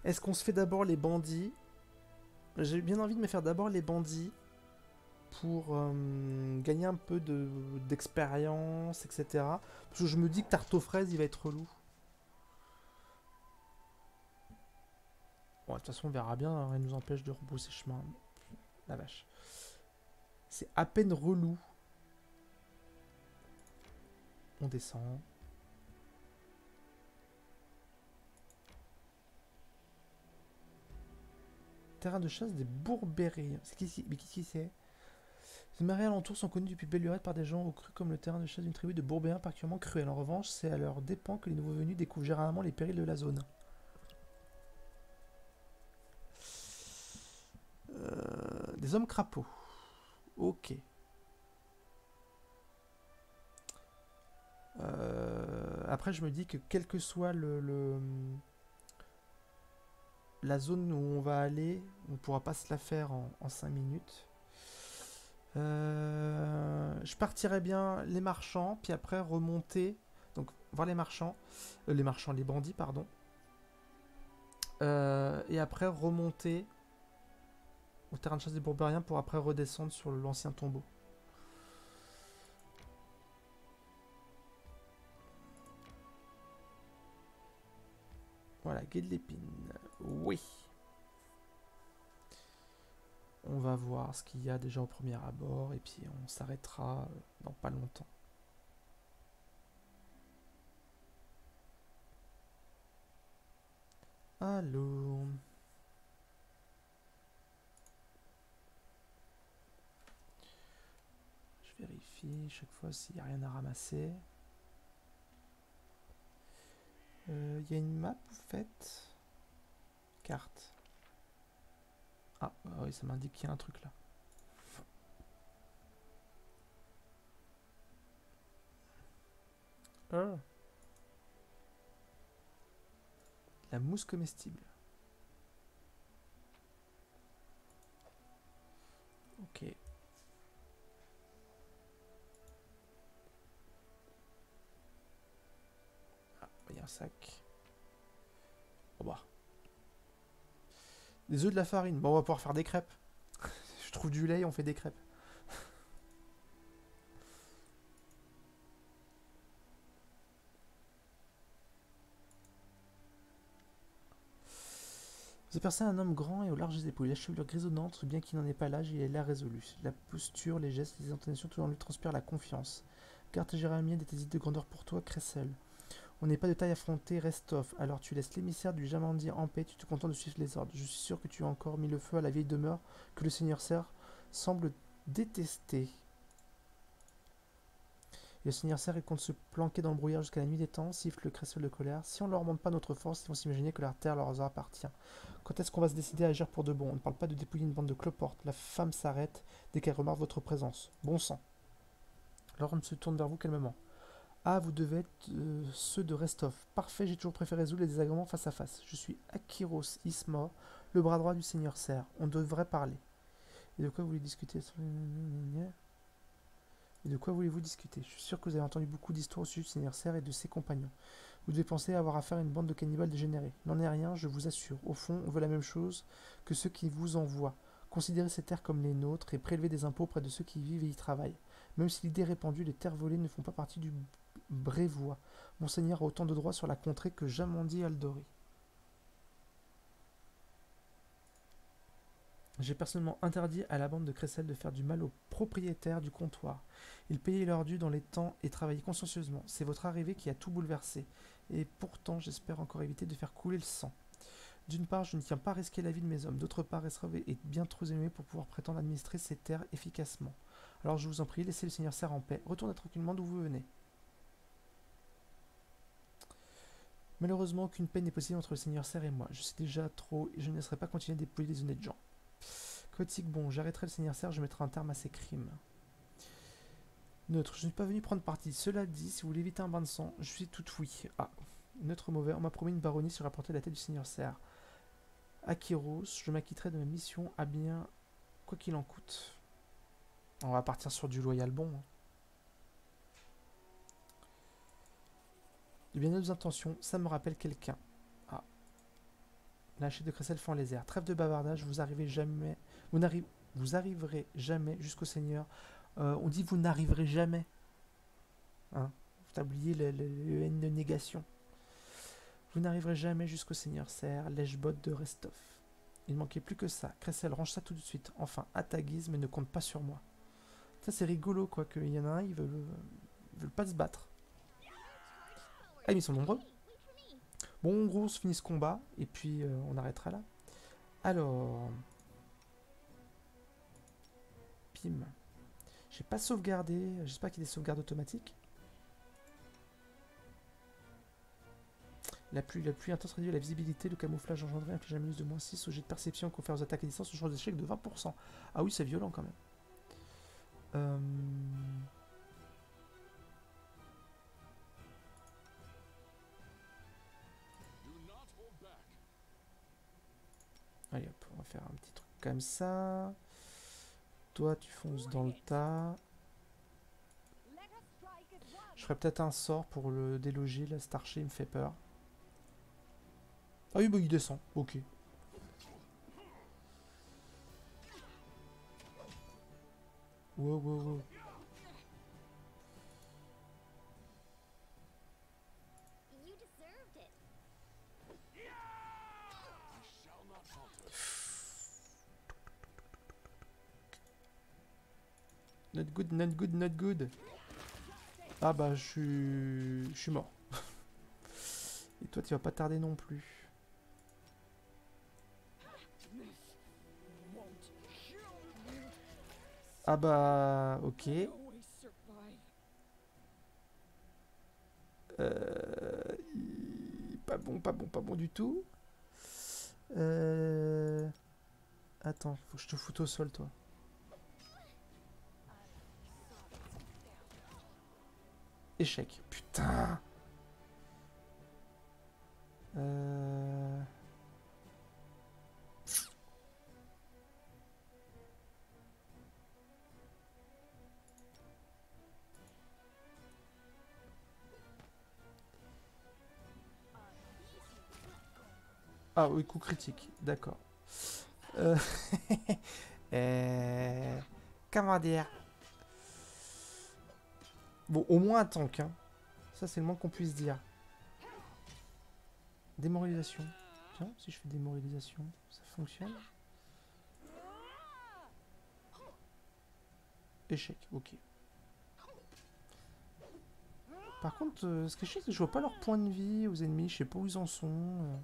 Est-ce qu'on se fait d'abord les bandits? J'ai bien envie de me faire d'abord les bandits pour gagner un peu d'expérience, etc. Parce que je me dis que tarte aux fraises, il va être relou. Bon, de toute façon, on verra bien, hein, rien ne nous empêche de rebrousser chemin. La vache. C'est à peine relou. On descend. Terrain de chasse des Bourbériens. C'est qui? Mais qui c'est? Ces marais alentours sont connus depuis belle lurette par des gens au cru comme le terrain de chasse d'une tribu de Bourbériens particulièrement cruels. En revanche, c'est à leurs dépens que les nouveaux venus découvrent généralement les périls de la zone. Des hommes crapauds. Ok. Après, je me dis que quel que soit la zone où on va aller, on ne pourra pas se la faire en 5 minutes. Je partirais bien les marchands, puis après remonter, donc voir les marchands, les bandits, pardon. Et après remonter au terrain de chasse des Bourbériens pour après redescendre sur l'ancien tombeau. Voilà, guet de l'épine. Oui. On va voir ce qu'il y a déjà au premier abord et puis on s'arrêtera dans pas longtemps. Allô. Je vérifie chaque fois s'il n'y a rien à ramasser. Il y a une map, vous faites carte. Ah, oui, ça m'indique qu'il y a un truc là. Ah. La mousse comestible. Ok. Ah, il y a un sac. Oh bah. Des œufs de la farine. Bon, on va pouvoir faire des crêpes. Je trouve du lait, on fait des crêpes. Vous apercevez un homme grand et aux larges épaules. La chevelure grisonnante, bien qu'il n'en ait pas l'âge, il a l'air résolu. La posture, les gestes, les intonations, tout en lui transpire la confiance. Garde Jérémie des hésite de grandeur pour toi, Cressel. On n'est pas de taille affrontée, reste off. Alors tu laisses l'émissaire du Jamandir en paix, tu te contentes de suivre les ordres. Je suis sûr que tu as encore mis le feu à la vieille demeure que le Seigneur Serre semble détester. Et le Seigneur Serre, il compte se planquer dans le brouillard jusqu'à la nuit des temps, siffle le Cressel de colère. Si on ne leur montre pas notre force, ils vont s'imaginer que leur terre leur appartient. Quand est-ce qu'on va se décider à agir pour de bon? On ne parle pas de dépouiller une bande de cloportes. La femme s'arrête dès qu'elle remarque votre présence. Bon sang. L'homme se tourne vers vous calmement. Ah, vous devez être ceux de Restov. Parfait, j'ai toujours préféré résoudre les désagréments face à face. Je suis Akiros Ismor, le bras droit du Seigneur Serre. On devrait parler. Et de quoi voulez-vous discuter? Et de quoi voulez-vous discuter? Je suis sûr que vous avez entendu beaucoup d'histoires au sujet du Seigneur Serre et de ses compagnons. Vous devez penser avoir affaire à une bande de cannibales dégénérés. Il n'en est rien, je vous assure. Au fond, on veut la même chose que ceux qui vous envoient. Considérez ces terres comme les nôtres et prélever des impôts près de ceux qui y vivent et y travaillent. Même si l'idée est répandue, les terres volées ne font pas partie du Brévois. Monseigneur a autant de droits sur la contrée que Jamandi Aldori. J'ai personnellement interdit à la bande de Cressel de faire du mal aux propriétaires du comptoir. Ils payaient leur dû dans les temps et travaillaient consciencieusement. C'est votre arrivée qui a tout bouleversé. Et pourtant, j'espère encore éviter de faire couler le sang. D'une part, je ne tiens pas à risquer la vie de mes hommes. D'autre part, Esrov est bien trop élevé pour pouvoir prétendre administrer ces terres efficacement. Alors je vous en prie, laissez le Seigneur Serre en paix. Retournez tranquillement d'où vous venez. Malheureusement, aucune peine n'est possible entre le Seigneur Serre et moi. Je sais déjà trop et je ne laisserai pas continuer à dépouiller les honnêtes gens. Kotik, bon, j'arrêterai le Seigneur Serre, je mettrai un terme à ces crimes. Neutre, je ne suis pas venu prendre parti. Cela dit, si vous voulez éviter un bain de sang, je suis tout oui. Ah, neutre mauvais, on m'a promis une baronnie si je rapportais la tête du Seigneur Serre. Akiros, je m'acquitterai de ma mission à bien, quoi qu'il en coûte. On va partir sur du loyal bon. De bien d'autres intentions, ça me rappelle quelqu'un. Ah. La chef de Cressel fend les airs. Trêve de bavardage, vous arriverez jamais jusqu'au Seigneur. On dit vous n'arriverez jamais. Hein, vous oublié le N de négation. Vous n'arriverez jamais jusqu'au Seigneur Serre, lèche-bot de Restov. Il ne manquait plus que ça. Cressel, range ça tout de suite. Enfin, à ta guise, mais ne compte pas sur moi. Ça, c'est rigolo, quoi, qu'il y en a un, ils veulent pas se battre. Ah, ils sont nombreux. Bon, en gros, on se finit ce combat, et puis on arrêtera là. Alors... Pim. J'ai pas sauvegardé, j'espère qu'il y a des sauvegardes automatiques. La pluie intense réduit la visibilité, le camouflage engendré inflige un bonus de -6 au jet de perception confère aux attaques à distance, au change d'échec de 20%. Ah oui, c'est violent quand même. Allez hop, on va faire un petit truc comme ça. Toi, tu fonces dans le tas. Je ferai peut-être un sort pour le déloger. Là, cet archer, il me fait peur. Ah oui, bah il descend. Ok. Wow, wow, wow. Not good, not good, not good. Ah bah je suis mort. Et toi tu vas pas tarder non plus. Ah bah ok. Pas bon, pas bon, pas bon du tout. Attends, faut que je te foute au sol toi. Échec. Putain. Ah oui, coup critique, d'accord. Comment dire? Bon, au moins un tank, hein. Ça, c'est le moins qu'on puisse dire. Démoralisation. Tiens, si je fais démoralisation, ça fonctionne. Échec, ok. Par contre, ce que je sais, c'est que je vois pas leur point de vie aux ennemis, je sais pas où ils en sont.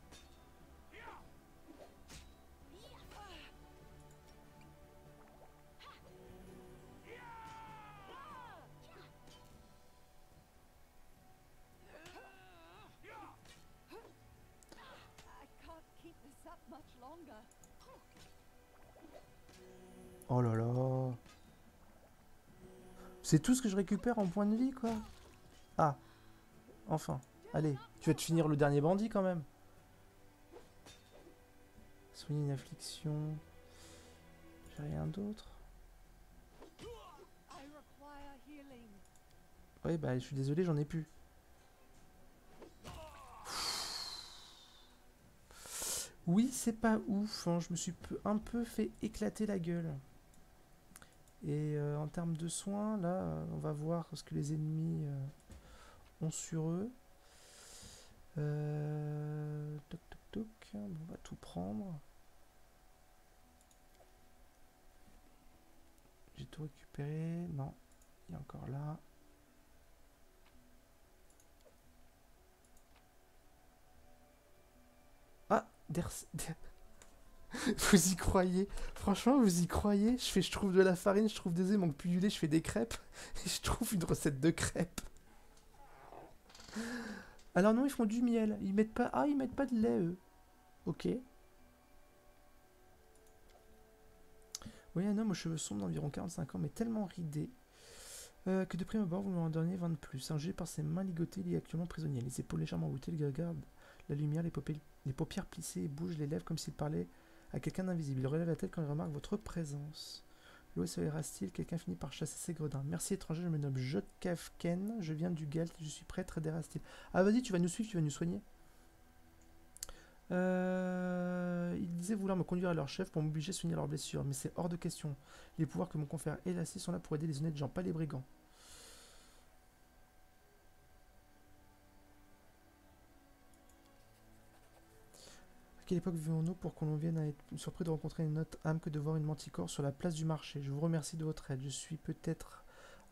I can't keep this up much longer. Oh là là. C'est tout ce que je récupère en point de vie, quoi. Ah, enfin. Allez, tu vas te finir le dernier bandit, quand même. Soigner une affliction. J'ai rien d'autre. I require healing. Ouais, bah, je suis désolé, j'en ai plus. Oui, c'est pas ouf, hein. Je me suis un peu fait éclater la gueule. Et en termes de soins, là, on va voir ce que les ennemis ont sur eux. Toc toc toc. Bon, on va tout prendre. J'ai tout récupéré. Non, il y a encore là. Ah, vous y croyez? Franchement, vous y croyez? Je trouve de la farine, je trouve des œufs, il manque plus du lait, je fais des crêpes. Et je trouve une recette de crêpes. Alors non, ils font du miel. Ils mettent pas... Ah, ils mettent pas de lait, eux. Ok. Oui, un homme aux cheveux sombres d'environ 45 ans, mais tellement ridé que de prime abord, vous m'en donnez 20 de plus. Jugé par ses mains ligotées, il est actuellement prisonnier. Les épaules légèrement voûtées, il regarde la lumière, les paupières plissées et bouge les lèvres comme s'il parlait à quelqu'un d'invisible. Il relève la tête quand il remarque votre présence. L'eau se ira-t-il? Quelqu'un finit par chasser ses gredins. Merci étranger, je me nomme Jotcavken, je viens du Galt, je suis prêtre d'Erastil. Ah vas-y, tu vas nous suivre, tu vas nous soigner. Ils disaient vouloir me conduire à leur chef pour m'obliger à soigner leurs blessures, mais c'est hors de question. Les pouvoirs que mon confrère Elassie sont là pour aider les honnêtes gens, pas les brigands. À quelle époque vivons-nous pour qu'on vienne à être surpris de rencontrer une autre âme que de voir une manticore sur la place du marché? Je vous remercie de votre aide. Je suis peut-être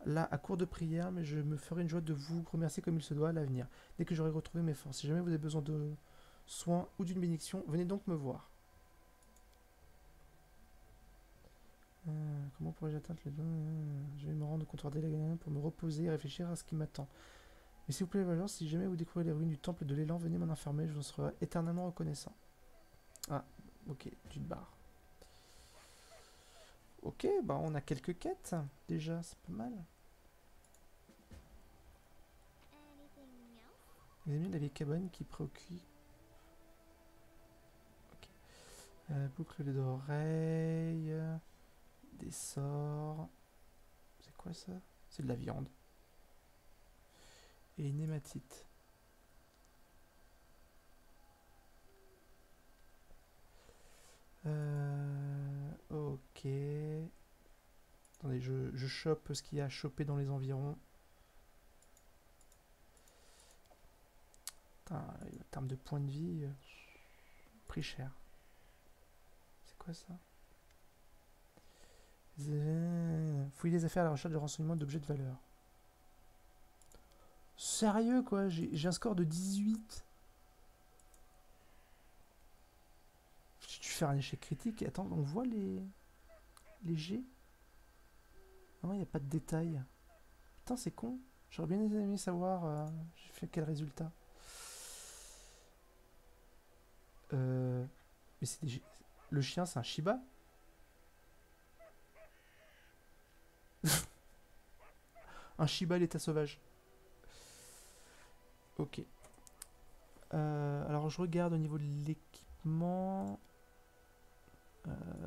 là à court de prière, mais je me ferai une joie de vous remercier comme il se doit à l'avenir, dès que j'aurai retrouvé mes forces. Si jamais vous avez besoin de soins ou d'une bénédiction, venez donc me voir. Comment pourrais-je atteindre le don? Je vais me rendre au comptoir d'Elan pour me reposer et réfléchir à ce qui m'attend. Mais s'il vous plaît, Valor, si jamais vous découvrez les ruines du temple de l'élan, venez m'en informer, je vous en serai éternellement reconnaissant. Ah, ok, tu te barres. Ok, bah on a quelques quêtes, déjà, c'est pas mal. Les ennemis de la vieille cabane qui préoccupent. Ok. Boucle d'oreille. Des sorts. C'est quoi ça? C'est de la viande. Et une hématite. Ok. Attendez, je chope ce qu'il y a à choper dans les environs. Putain, en termes de points de vie, prix cher. C'est quoi ça? Fouiller les affaires à la recherche de renseignements d'objets de valeur. Sérieux quoi, j'ai un score de 18. J'ai dû faire un échec critique. Attends, on voit les G? Non, il n'y a pas de détails. Putain, c'est con. J'aurais bien aimé savoir j'ai fait quel résultat. Mais c'est des... Le chien, c'est un Shiba? Un Shiba à l'état sauvage. Ok. Alors je regarde au niveau de l'équipement.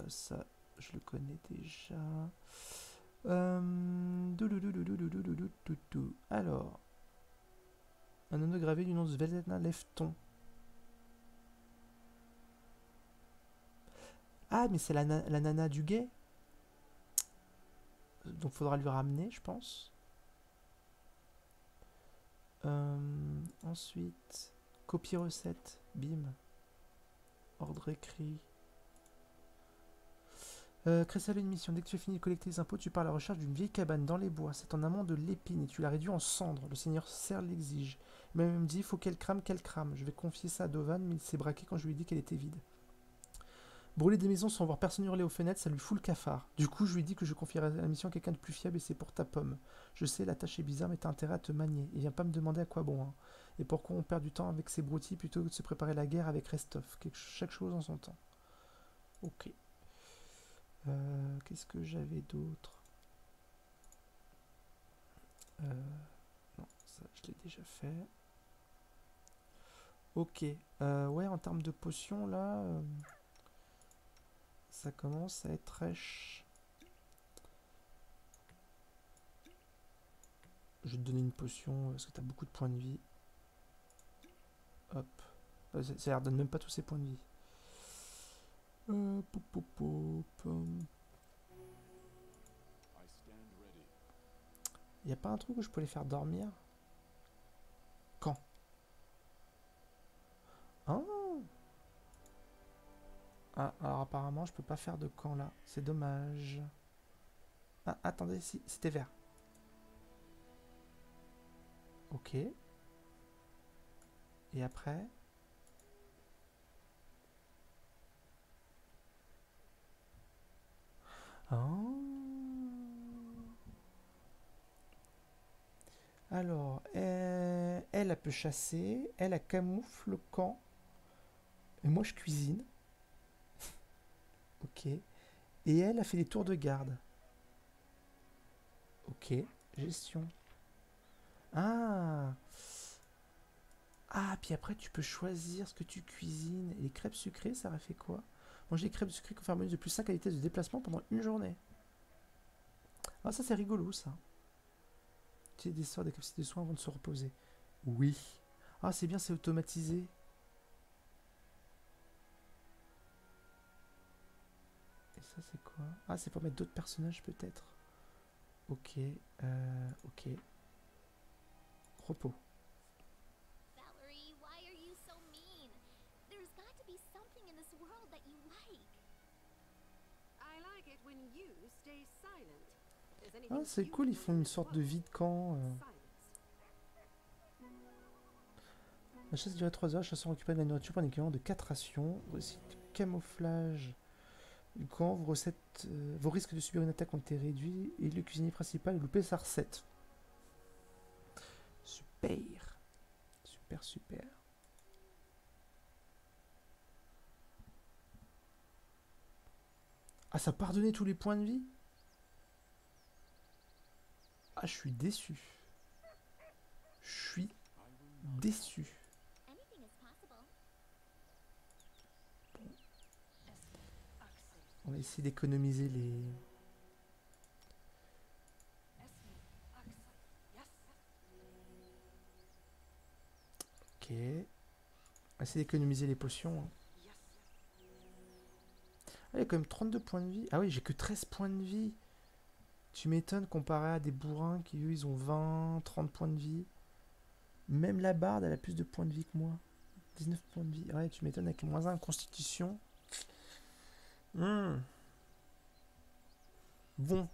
Ça, je le connais déjà. Alors, un anneau gravé du nom de Svelna Lefton. Ah, mais c'est la nana du guet. Donc faudra lui ramener, je pense. Ensuite, copie recette. Bim. Ordre écrit. Cressal a une mission. Dès que tu as fini de collecter les impôts, tu pars à la recherche d'une vieille cabane dans les bois. C'est en amont de l'épine et tu la réduis en cendres. Le seigneur Serre l'exige. Il m'a même dit, il faut qu'elle crame, qu'elle crame. Je vais confier ça à Dovan, mais il s'est braqué quand je lui ai dit qu'elle était vide. Brûler des maisons sans voir personne hurler aux fenêtres, ça lui fout le cafard. Du coup, je lui ai dit que je confierais la mission à quelqu'un de plus fiable et c'est pour ta pomme. Je sais, la tâche est bizarre, mais t'as intérêt à te manier. Et viens pas me demander à quoi bon. Hein. Et pourquoi on perd du temps avec ces broutilles plutôt que de se préparer la guerre avec Restov. Chaque chose en son temps. Ok. Qu'est-ce que j'avais d'autre Non, ça je l'ai déjà fait. Ok. Ouais, en termes de potions, là... ça commence à être rêche. Je vais te donner une potion parce que tu as beaucoup de points de vie. Hop. Ça leur donne même pas tous ces points de vie. Y a pas un truc où je peux les faire dormir? Quand? Ah, alors apparemment je peux pas faire de camp là. C'est dommage. Ah, attendez, si, c'était vert. Ok. Et après? Ah. Alors, elle peut chasser, elle camoufle le camp. Et moi je cuisine. Ok. Et elle a fait des tours de garde. Ok. Gestion. Ah. Ah, puis après tu peux choisir ce que tu cuisines. Et les crêpes sucrées, ça aurait fait quoi? Manger des crêpes sucrées confère un bonus de plus 5 à vitesse de déplacement pendant une journée. Ah, ça c'est rigolo ça. Tu des sorts, des capacités de soins avant de se reposer. Oui. Ah, c'est bien, c'est automatisé. Et ça c'est quoi? Ah, c'est pour mettre d'autres personnages peut-être. Ok. Ok. Repos. Valerie, why are you so mean? There's got to be something in this world that you like. I like it when you stay silent. There's Ah, anything c'est cool, ils font une sorte de vide camp. La chasse durait 3 heures, le chasseur récupère de la nourriture pour un équivalent de 4 rations. Voici le camouflage du camp, vos risques de subir une attaque ont été réduits et le cuisinier principal a loupé sa recette. Super. Super, super. Ah, ça pardonnait tous les points de vie? Ah, je suis déçu. Je suis déçu. Anything is possible. On va essayer d'économiser les... Ok. On va essayer d'économiser les potions. Hein. Ah, il y a quand même 32 points de vie. Ah oui, j'ai que 13 points de vie. Tu m'étonnes comparé à des bourrins qui, eux, ils ont 20, 30 points de vie. Même la barde, elle a plus de points de vie que moi. 19 points de vie. Ouais, tu m'étonnes avec moins 1 en constitution. Bon,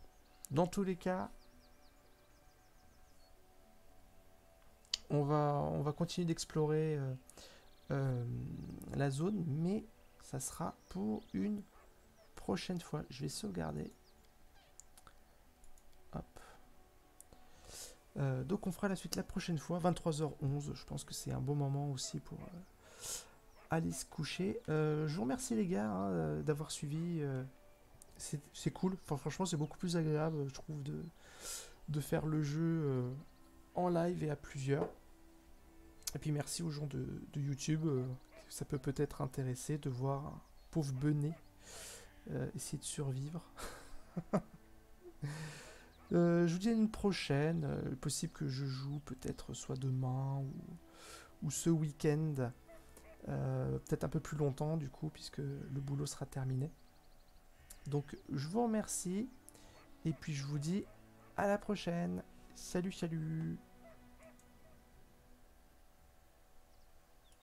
dans tous les cas, on va continuer d'explorer la zone, mais ça sera pour une prochaine fois. Je vais sauvegarder. Hop. Donc on fera la suite la prochaine fois, 23h11. Je pense que c'est un bon moment aussi pour aller se coucher. Je vous remercie les gars hein, d'avoir suivi. C'est cool. Enfin, franchement, c'est beaucoup plus agréable, je trouve, de faire le jeu en live et à plusieurs. Et puis merci aux gens de YouTube. Ça peut peut-être intéresser de voir un pauvre Benet essayer de survivre. Je vous dis à une prochaine. Possible que je joue peut-être soit demain ou ce week-end. Peut-être un peu plus longtemps du coup puisque le boulot sera terminé. Donc je vous remercie et puis je vous dis à la prochaine. Salut, salut.